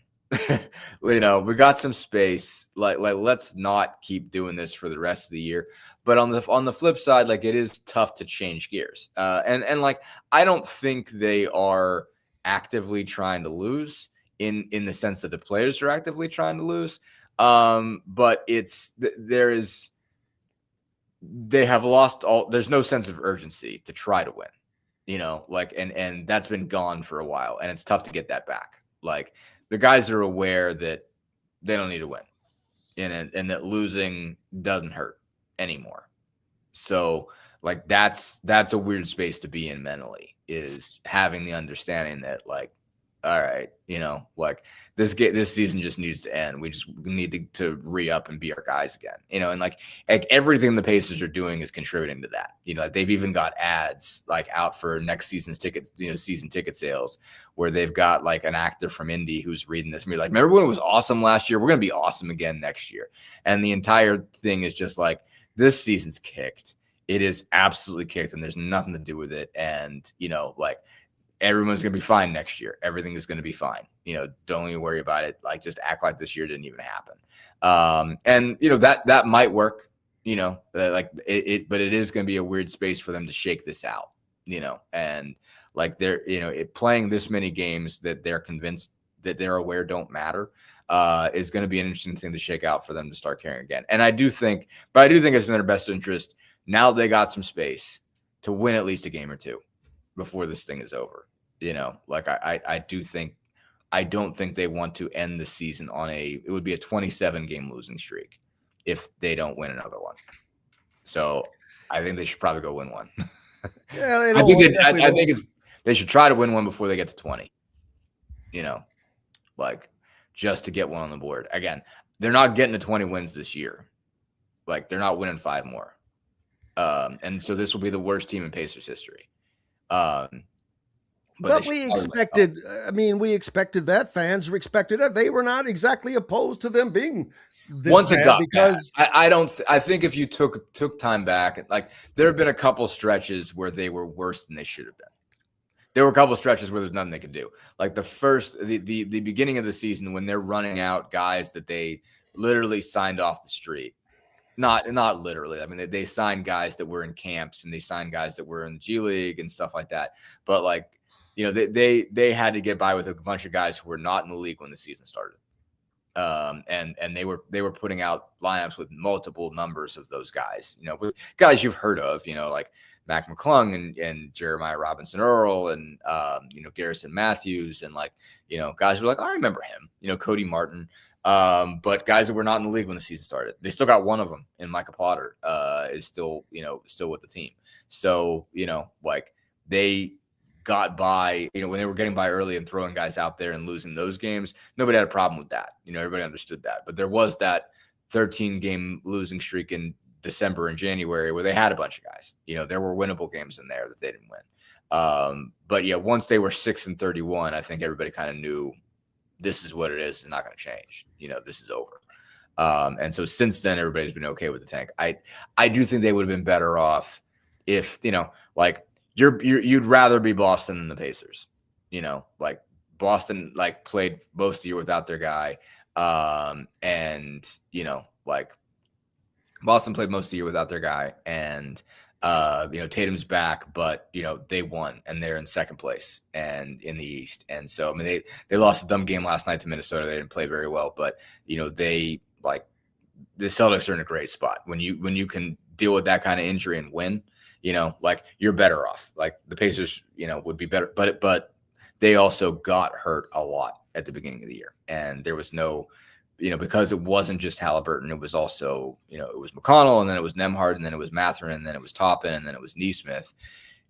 We got some space. Like let's not keep doing this for the rest of the year. But on the flip side, like, it is tough to change gears. And like, I don't think they are actively trying to lose in the sense that the players are actively trying to lose. But they have lost there's no sense of urgency to try to win, and that's been gone for a while, and it's tough to get that back. Like, the guys are aware that they don't need to win and that losing doesn't hurt anymore. So like, that's a weird space to be in mentally, is having the understanding that, like, all right, like, this season just needs to end. We just need to re-up and be our guys again, and like everything the Pacers are doing is contributing to that. Like, they've even got ads like out for next season's tickets, season ticket sales, where they've got like an actor from Indy who's reading this and be like, remember when it was awesome last year? We're going to be awesome again next year. And the entire thing is just like, this season's kicked. It is absolutely kicked, and there's nothing to do with it. And, like, everyone's going to be fine next year. Everything is going to be fine. Don't even worry about it. Like, just act like this year didn't even happen. And that might work, but it is going to be a weird space for them to shake this out, and like, they're, playing this many games that they're convinced that they're aware don't matter, is going to be an interesting thing to shake out for them to start caring again. And I do think it's in their best interest, now they got some space, to win at least a game or two before this thing is over. Like, I don't think they want to end the season it would be a 27 game losing streak if they don't win another one. So I think they should probably go win one. Yeah, I think they should try to win one before they get to 20, like, just to get one on the board. Again, they're not getting to 20 wins this year. Like, they're not winning 5 more. And so this will be the worst team in Pacers history. But we expected, we expected that. Fans expected it. They were not exactly opposed to them being this once it bad, got because bad. I think if you took time back, like, there have been a couple stretches where they were worse than they should have been. There were a couple stretches where there's nothing they could do. Like the beginning of the season, when they're running out guys that they literally signed off the street, Not literally. I mean, they signed guys that were in camps and they signed guys that were in the G League and stuff like that. But like, they had to get by with a bunch of guys who were not in the league when the season started. And they were putting out lineups with multiple numbers of those guys, with guys you've heard of, like Mac McClung and Jeremiah Robinson Earl and Garrison Matthews and guys were like, I remember him, Cody Martin. But guys that were not in the league when the season started, they still got one of them in Micah Potter, is still with the team. So, they got by, when they were getting by early and throwing guys out there and losing those games, nobody had a problem with that. Everybody understood that. But there was that 13-game losing streak in December and January where they had a bunch of guys. There were winnable games in there that they didn't win. But yeah, once they were 6-31, I think everybody kind of knew this is what it is. It's not going to change. This is over. And so since then, everybody's been okay with the tank. I do think they would have been better off if, you'd rather be Boston than the Pacers, Boston played most of the year without their guy. And Boston played most of the year without their guy and, Tatum's back, but they won and they're in second place and in the East. And so, I mean, they lost a dumb game last night to Minnesota. They didn't play very well, but the Celtics are in a great spot when you can deal with that kind of injury and win. You're better off. The Pacers, would be better, but they also got hurt a lot at the beginning of the year. And there was no, because it wasn't just Halliburton, it was also, it was McConnell and then it was Nembhard and then it was Mathurin and then it was Toppin and then it was Nesmith.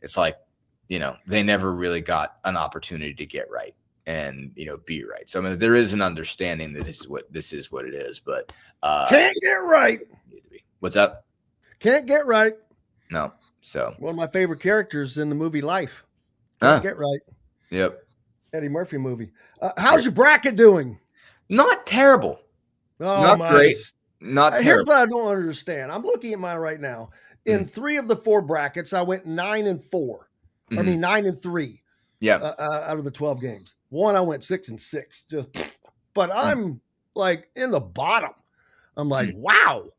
It's they never really got an opportunity to get right and, be right. So, I mean, there is an understanding that this is what it is, but can't get right. What's up? Can't get right. No. So one of my favorite characters in the movie Life. Can't get right. Yep. Eddie Murphy movie. How's your bracket doing? Not terrible. Oh, not great. Not terrible. Here's what I don't understand. I'm looking at mine right now. In 3 of the 4 brackets, I went 9-4. I mean 9-3. Yeah. Out of the 12 games. One, I went 6-6. But I'm in the bottom. I'm wow.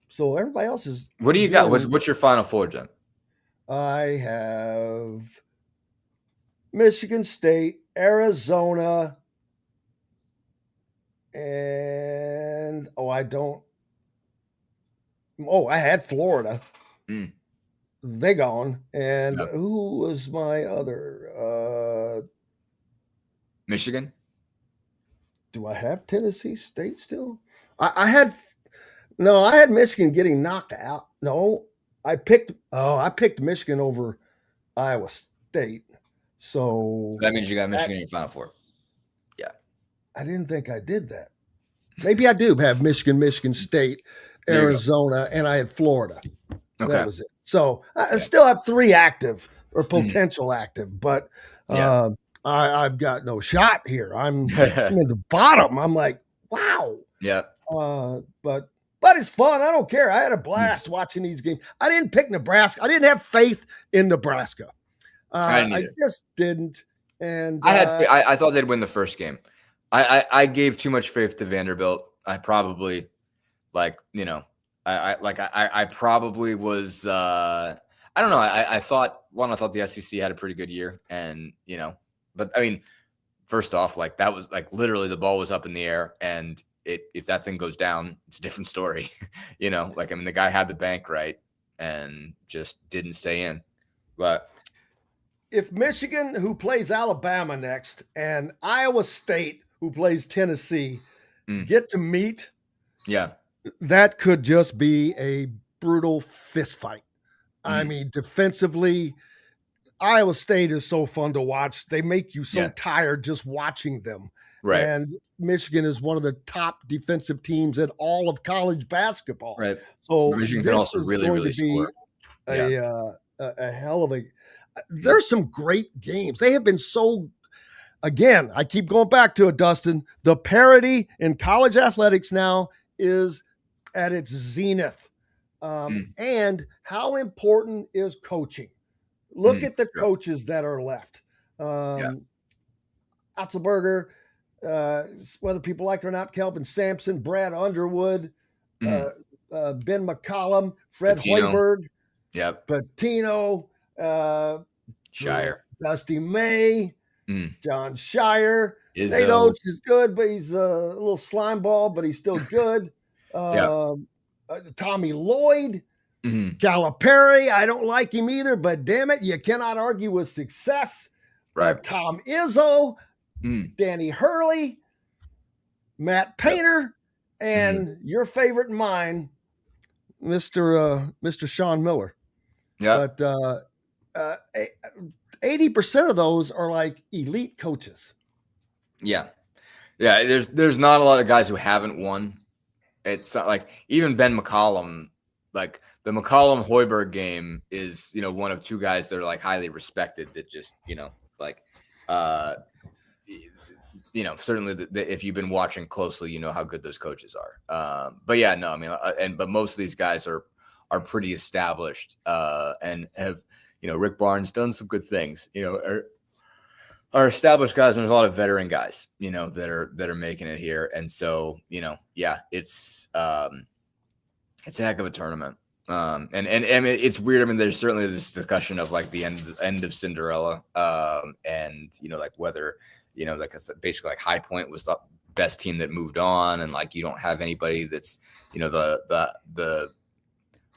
So everybody else is. What do you got? What's your final 4, Jen? I have Michigan State, Arizona, and I had Florida. They gone. And who was my other? Michigan. Do I have Tennessee State still? I had Michigan getting knocked out. No, I picked Michigan over Iowa State. So that means you got Michigan in your final 4. Yeah. I didn't think I did that. Maybe I do have Michigan State, Arizona, and I had Florida. Okay. That was it. So I still have 3 active or potential active, but I've got no shot here. I'm in the bottom. I'm wow. Yeah. But it's fun. I don't care. I had a blast watching these games. I didn't pick Nebraska. I didn't have faith in Nebraska. I just didn't. And I thought they'd win the first game. I gave too much faith to Vanderbilt. I probably I probably was I don't know. I thought the SEC had a pretty good year and but I mean, first off, that was literally the ball was up in the air and if that thing goes down, it's a different story. The guy had the bank right and just didn't stay in. But if Michigan, who plays Alabama next, and Iowa State, who plays Tennessee, get to meet, that could just be a brutal fist fight. I mean, defensively, Iowa State is so fun to watch. They make you so tired just watching them. Right. And Michigan is one of the top defensive teams in all of college basketball. Right. So Michigan can also really score. A hell of a – there's some great games. They have been so – again, I keep going back to it, Dustin. The parity in college athletics now is at its zenith. And how important is coaching? Look at the coaches that are left. Otzelberger, whether people like it or not, Kelvin Sampson, Brad Underwood, Ben McCollum, Fred Patino. Hoiberg, Yep. Patino, Shire. Dusty May, Mm. John Shire. Izzo. Nate Oates is good, but he's a little slime ball, but he's still good. Tommy Lloyd, Calipari. I don't like him either, but damn it, you cannot argue with success. Right. Tom Izzo, Danny Hurley, Matt Painter, and your favorite and mine, Mr. Sean Miller. Yeah. But 80% of those are like elite coaches. Yeah. Yeah. There's not a lot of guys who haven't won. It's not like even Ben McCollum, like the McCollum Hoiberg game is, one of two guys that are like highly respected that just, certainly if you've been watching closely, you know how good those coaches are. But yeah, no, I mean, but most of these guys are pretty established and have, Rick Barnes done some good things, are established guys, and there's a lot of veteran guys, that are making it here. And so, yeah, it's a heck of a tournament. And it's weird. I mean, there's certainly this discussion of like the end of Cinderella, and like whether like basically like High Point was the best team that moved on, and like you don't have anybody that's the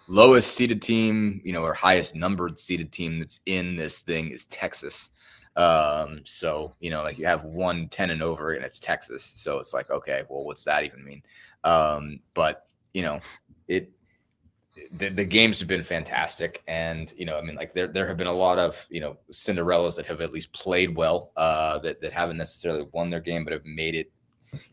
lowest seeded team, or highest numbered seeded team that's in this thing is Texas. So like you have 1-10 and over, and it's Texas. So it's like, okay, well, what's that even mean? But the games have been fantastic, and I mean, like there have been a lot of Cinderellas that have at least played well, that haven't necessarily won their game but have made it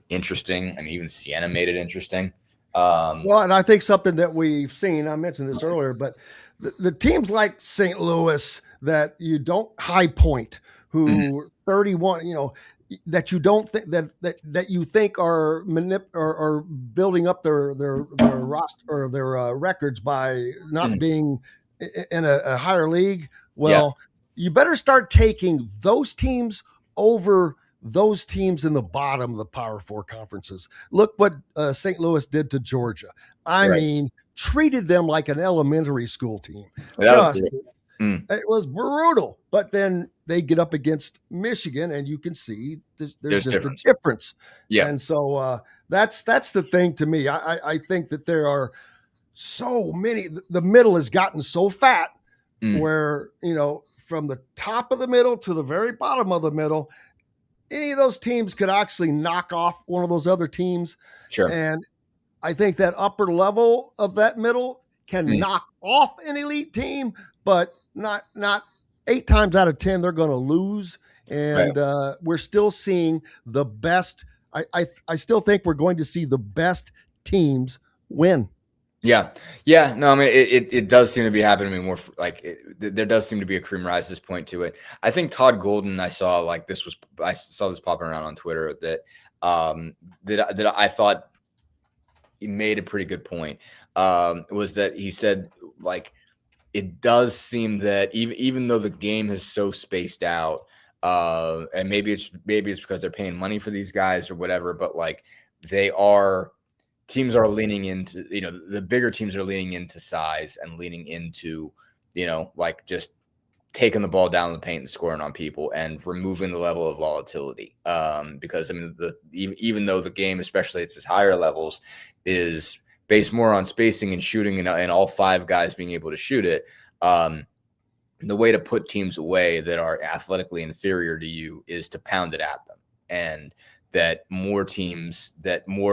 interesting. I mean, even Siena made it interesting. Well, and I think something that we've seen, I mentioned this earlier, but the teams like St. Louis that you don't High Point, who 31, that you don't think that you think are building up their roster or their records by not being in a higher league. Well, you better start taking those teams over those teams in the bottom of the Power Four conferences. Look what St. Louis did to Georgia. I mean, treated them like an elementary school team. It was brutal. But then they get up against Michigan, and you can see there's just a difference. Yeah. And so that's the thing to me. I think that there are so many. The middle has gotten so fat where, from the top of the middle to the very bottom of the middle, any of those teams could actually knock off one of those other teams. Sure. And I think that upper level of that middle can knock off an elite team, but not 8 times out of 10, they're going to lose. And we're still seeing the best. I still think we're going to see the best teams win. Yeah. Yeah. No, I mean, it does seem to be happening more like there does seem to be a cream rise this point to it. I think Todd Golden, I saw this popping around on Twitter that I thought he made a pretty good point, was that he said, like, it does seem that even though the game is so spaced out, and maybe it's because they're paying money for these guys or whatever, but like teams are leaning into, the bigger teams are leaning into size and leaning into, like just taking the ball down the paint and scoring on people and removing the level of volatility. Because I mean, even though the game, especially at its higher levels, is based more on spacing and shooting and all 5 guys being able to shoot it, the way to put teams away that are athletically inferior to you is to pound it at them. And that more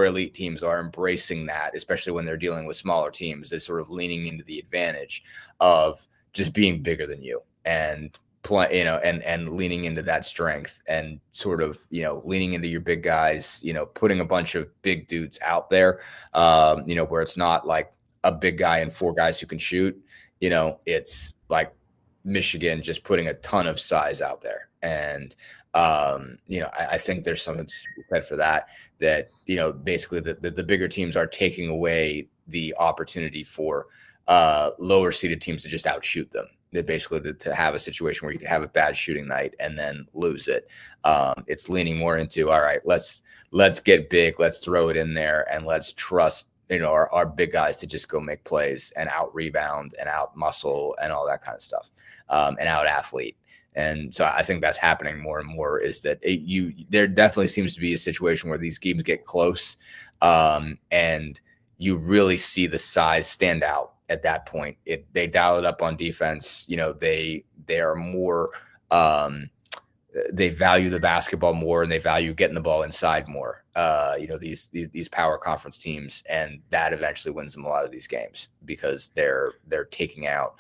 elite teams are embracing that, especially when they're dealing with smaller teams, is sort of leaning into the advantage of just being bigger than you and and leaning into that strength and sort of, leaning into your big guys, putting a bunch of big dudes out there, where it's not like a big guy and 4 guys who can shoot, it's like Michigan just putting a ton of size out there. And, I think there's something to be said for that, basically the bigger teams are taking away the opportunity for lower seeded teams to just outshoot them. That basically to have a situation where you can have a bad shooting night and then lose it. It's leaning more into, all right, let's get big, let's throw it in there, and let's trust our big guys to just go make plays and out rebound and out muscle and all that kind of stuff, and out athlete. And so I think that's happening more and more, is that there definitely seems to be a situation where these games get close, and you really see the size stand out at that point. They dial it up on defense. They are more, they value the basketball more, and they value getting the ball inside more. These power conference teams, and that eventually wins them a lot of these games, because they're taking out,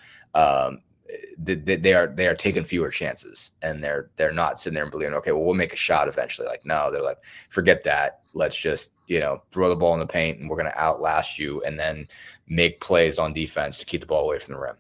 they are taking fewer chances, and they're not sitting there and believing, okay, well, we'll make a shot eventually. Like, no, they're like, forget that. Let's just, throw the ball in the paint, and we're going to outlast you, and then make plays on defense to keep the ball away from the rim.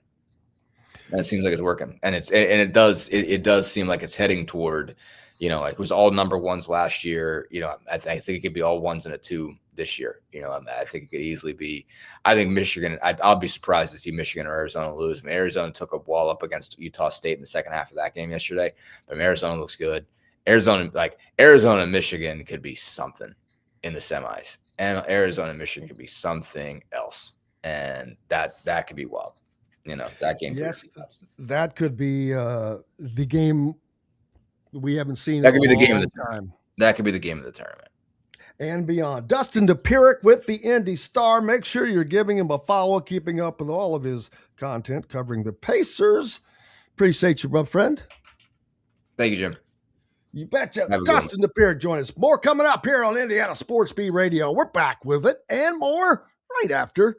And it seems like it's working, and it does seem like it's heading toward, like it was all number ones last year. I think it could be all 1s and a 2 this year. I think it could easily be. I think Michigan. I'll be surprised to see Michigan or Arizona lose. I mean, Arizona took a wall up against Utah State in the second half of that game yesterday, but Arizona looks good. Arizona and Michigan could be something in the semis, and Arizona and Michigan could be something else, and that could be wild. That game. Yes, that could be the game we haven't seen. That could be the game of the time. That could be the game of the tournament and beyond. Dustin Dopirak with the Indy Star. Make sure you're giving him a follow, keeping up with all of his content covering the Pacers. Appreciate you, my friend. Thank you, Jim. You betcha. Dustin Dopirak join us. More coming up here on Indiana Sports Beat Radio. We're back with it and more right after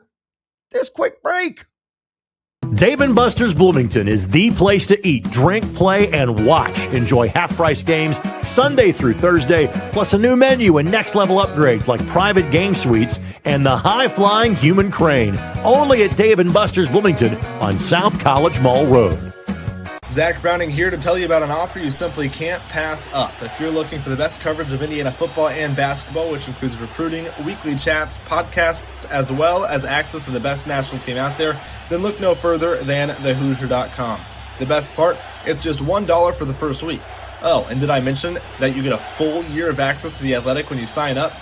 this quick break. Dave & Buster's Bloomington is the place to eat, drink, play, and watch. Enjoy half-price games Sunday through Thursday, plus a new menu and next-level upgrades like private game suites and the high-flying human crane. Only at Dave & Buster's Bloomington on South College Mall Road. Zach Browning here to tell you about an offer you simply can't pass up. If you're looking for the best coverage of Indiana football and basketball, which includes recruiting, weekly chats, podcasts, as well as access to the best national team out there, then look no further than thehoosier.com. The best part, it's just $1 for the first week. Oh, and did I mention that you get a full year of access to The Athletic when you sign up?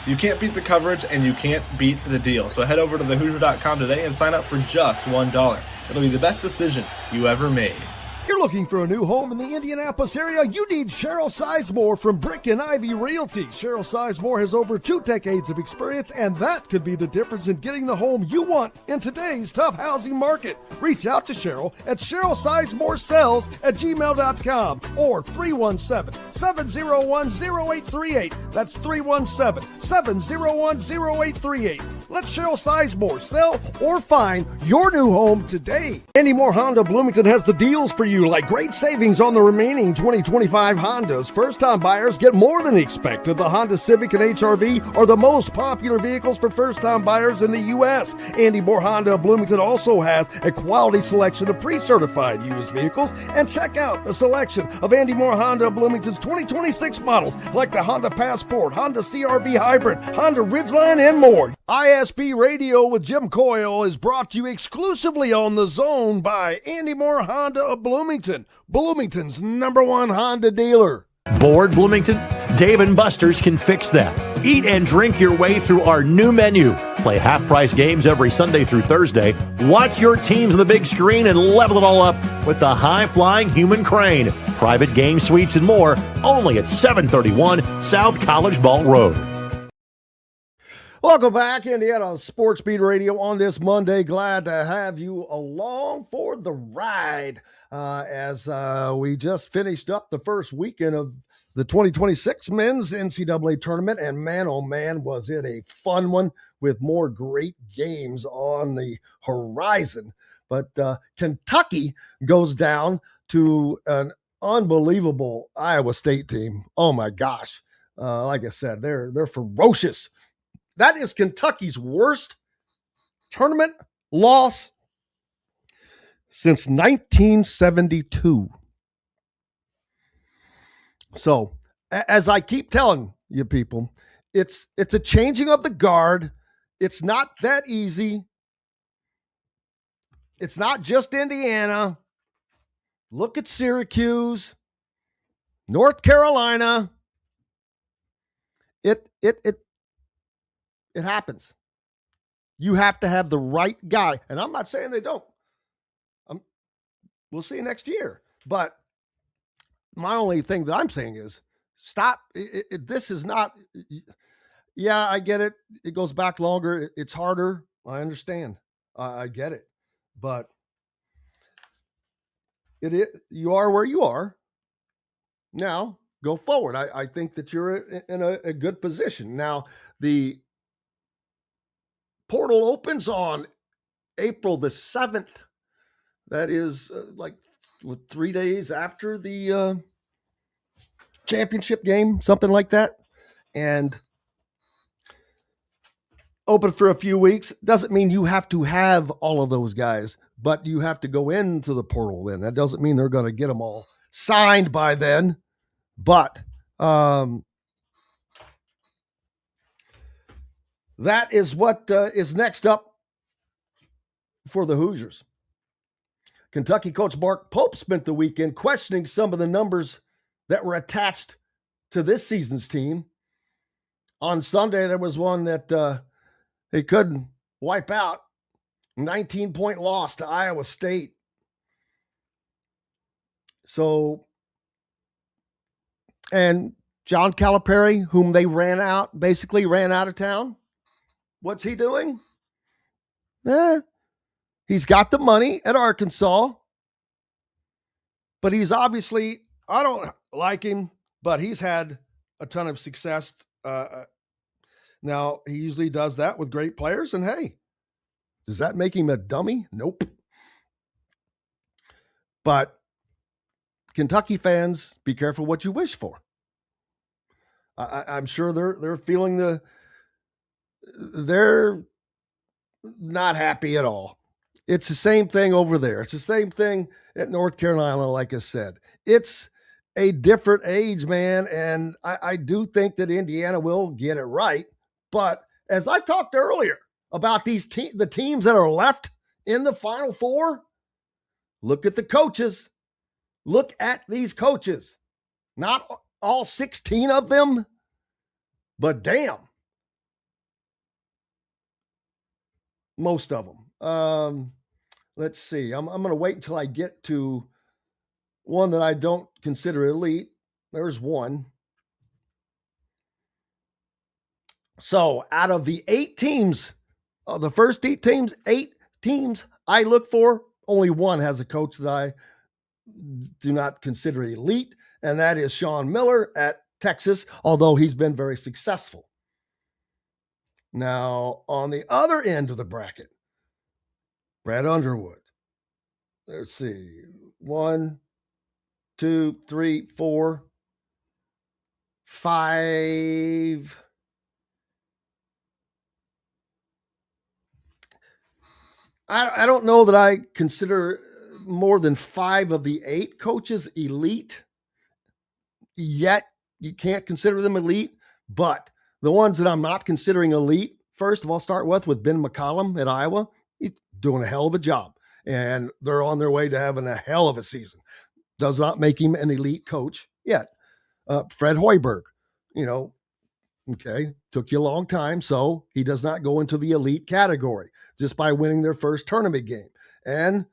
You can't beat the coverage, and you can't beat the deal. So head over to thehoosier.com today and sign up for just $1. It'll be the best decision you ever made. You're looking for a new home in the Indianapolis area? You need Cheryl Sizemore from Brick and Ivy Realty. Cheryl Sizemore has over 2 decades of experience, and that could be the difference in getting the home you want in today's tough housing market. Reach out to Cheryl at CherylSizemoreSells@gmail.com or 317-701-0838. That's 317-701-0838. Let Cheryl Sizemore sell or find your new home today. Andy Moore Honda Bloomington has the deals for you, like great savings on the remaining 2025 Hondas. First-time buyers get more than expected. The Honda Civic and HR-V are the most popular vehicles for first-time buyers in the U.S. Andy Moore Honda Bloomington also has a quality selection of pre-certified used vehicles. And check out the selection of Andy Moore Honda Bloomington's 2026 models, like the Honda Passport, Honda CR-V Hybrid, Honda Ridgeline, and more. ISB Radio with Jim Coyle is brought to you exclusively on The Zone by Andy Moore Honda of Bloomington, Bloomington's #1 Honda dealer. Bored, Bloomington? Dave & Buster's can fix that. Eat and drink your way through our new menu. Play half-price games every Sunday through Thursday. Watch your teams on the big screen and level it all up with the high-flying human crane. Private game suites and more, only at 731 South College Mall Road. Welcome back, Indiana Sports Beat Radio on this Monday. Glad to have you along for the ride as we just finished up the first weekend of the 2026 men's NCAA tournament. And man, oh man, was it a fun one with more great games on the horizon. But Kentucky goes down to an unbelievable Iowa State team. Oh my gosh. Like I said, they're ferocious. That is Kentucky's worst tournament loss since 1972. So, as I keep telling you people, it's a changing of the guard. It's not that easy. It's not just Indiana. Look at Syracuse, North Carolina. It happens. You have to have the right guy. And I'm not saying they don't. We'll see next year. But my only thing that I'm saying is stop. This is not, yeah, I get it. It goes back longer. It's harder. I understand. I get it. But you are where you are. Now, go forward. I think that you're in a good position. Now, the portal opens on April the 7th. That is 3 days after the championship game, something like that. And open for a few weeks. Doesn't mean you have to have all of those guys, but you have to go into the portal then. That doesn't mean they're going to get them all signed by then. But that is what is next up for the Hoosiers. Kentucky coach Mark Pope spent the weekend questioning some of the numbers that were attached to this season's team. On Sunday, there was one that they couldn't wipe out. 19-point loss to Iowa State. So, and John Calipari, whom they basically ran out of town. What's he doing? He's got the money at Arkansas, but he's obviously, I don't like him, but he's had a ton of success. Now, he usually does that with great players, and hey, does that make him a dummy? Nope. But Kentucky fans, be careful what you wish for. I'm sure they're feeling they're not happy at all. It's the same thing over there. It's the same thing at North Carolina, like I said. It's a different age, man, and I do think that Indiana will get it right. But as I talked earlier about the teams that are left in the Final Four, look at the coaches. Look at these coaches. Not all 16 of them, but damn, most of them. Let's see. I'm going to wait until I get to one that I don't consider elite. There's one. So out of the 8 teams, the first 8 teams I look for, only one has a coach that I do not consider elite, and that is Sean Miller at Texas, although he's been very successful. Now, on the other end of the bracket, Brad Underwood. Let's see. 1, 2, 3, 4, 5. I don't know that I consider more than 5 of the 8 coaches elite. Yet you can't consider them elite, but the ones that I'm not considering elite, first of all, start with Ben McCollum at Iowa. He's doing a hell of a job, and they're on their way to having a hell of a season. Does not make him an elite coach yet. Fred Hoiberg, okay, took you a long time, so he does not go into the elite category just by winning their first tournament game. And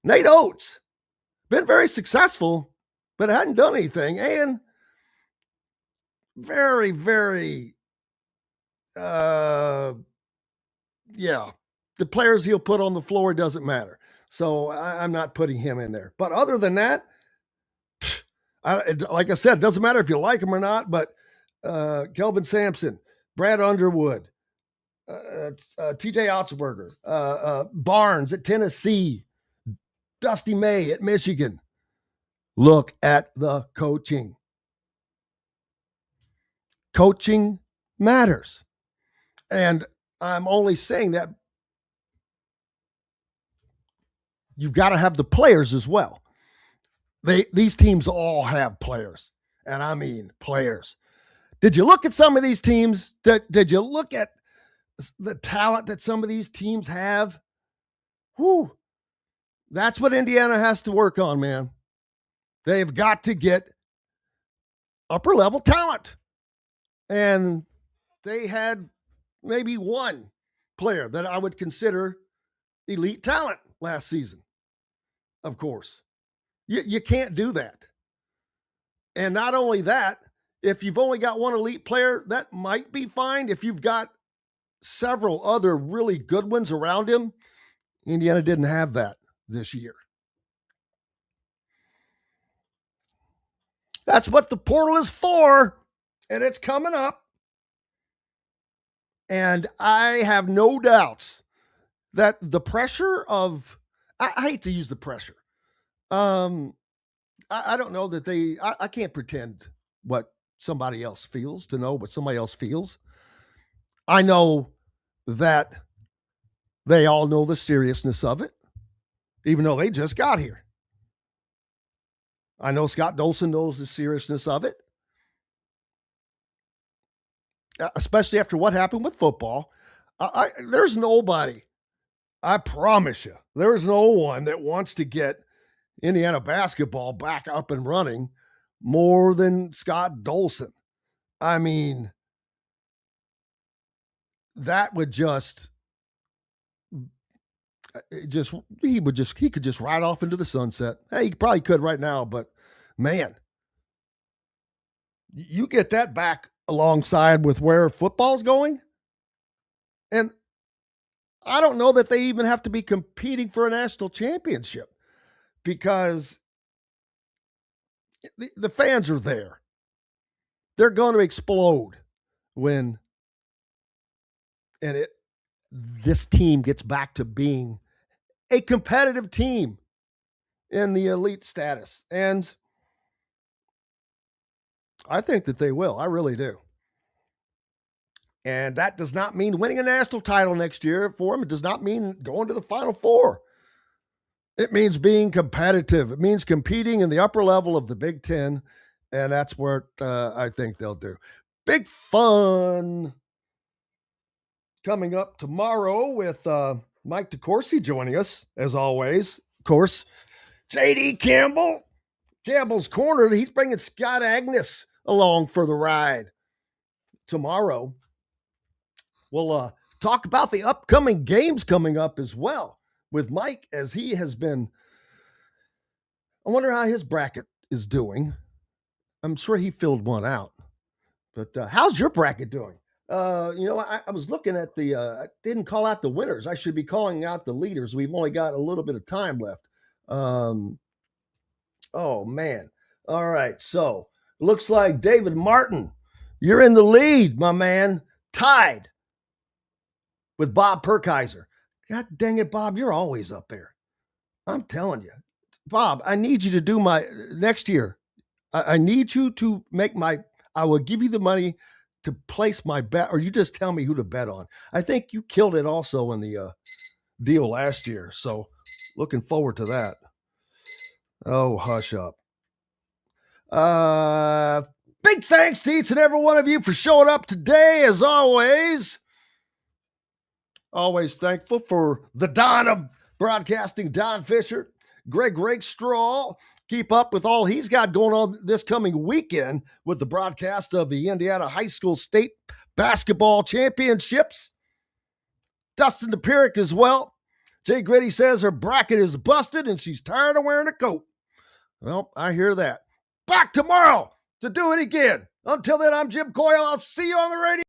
Nate Oates, been very successful, but hadn't done anything, and very, very, the players he'll put on the floor doesn't matter. So I'm not putting him in there. But other than that, like I said, it doesn't matter if you like him or not, but Kelvin Sampson, Brad Underwood, TJ Otzelberger, Barnes at Tennessee, Dusty May at Michigan. Look at the coaching. Coaching matters. And I'm only saying that you've got to have the players as well. These teams all have players. And I mean players. Did you look at some of these teams? Did you look at the talent that some of these teams have? Whew. That's what Indiana has to work on, man. They've got to get upper level talent. And they had maybe one player that I would consider elite talent last season. Of course, you can't do that. And not only that, if you've only got one elite player, that might be fine. If you've got several other really good ones around him, Indiana didn't have that this year. That's what the portal is for, and it's coming up. And I have no doubts that the pressure of, I hate to use the pressure. I don't know that I can't pretend what somebody else feels to know what somebody else feels. I know that they all know the seriousness of it, even though they just got here. I know Scott Dolson knows the seriousness of it, especially after what happened with football. There's nobody, I promise you, there's no one that wants to get Indiana basketball back up and running more than Scott Dolson. I mean, that would he could just ride off into the sunset. Hey, he probably could right now, but man, you get that back alongside with where football's going. And I don't know that they even have to be competing for a national championship, because the fans are there. They're going to explode when this team gets back to being a competitive team in the elite status. And I think that they will. I really do. And that does not mean winning a national title next year for them. It does not mean going to the Final Four. It means being competitive. It means competing in the upper level of the Big Ten, and that's what I think they'll do. Big fun coming up tomorrow with Mike DeCourcy joining us, as always. Of course, J.D. Campbell's Corner. He's bringing Scott Agnes along for the ride tomorrow. We'll talk about the upcoming games coming up as well with Mike, as he has been. I wonder how his bracket is doing. I'm sure he filled one out. But how's your bracket doing? I was looking at I didn't call out the winners. I should be calling out the leaders. We've only got a little bit of time left. Oh, man. All right. So it looks like David Martin, you're in the lead, my man. Tied with Bob Perkeiser. God dang it, Bob, you're always up there. I'm telling you. Bob, I need you to do next year. I need you to I will give you the money to place my bet, or you just tell me who to bet on. I think you killed it also in the deal last year. So looking forward to that. Oh, hush up. Big thanks to each and every one of you for showing up today, as always. Always thankful for the Don of broadcasting, Don Fischer, Greg Rakestraw. Keep up with all he's got going on this coming weekend with the broadcast of the Indiana High School State Basketball Championships. Dustin Dopirak as well. Jay Gritty says her bracket is busted and she's tired of wearing a coat. Well, I hear that. Back tomorrow to do it again. Until then, I'm Jim Coyle. I'll see you on the radio.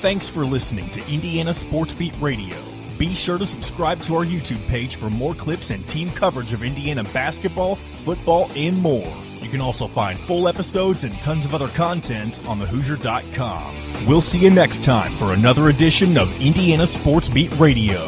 Thanks for listening to Indiana Sports Beat Radio. Be sure to subscribe to our YouTube page for more clips and team coverage of Indiana basketball, football, and more. You can also find full episodes and tons of other content on thehoosier.com. We'll see you next time for another edition of Indiana Sports Beat Radio.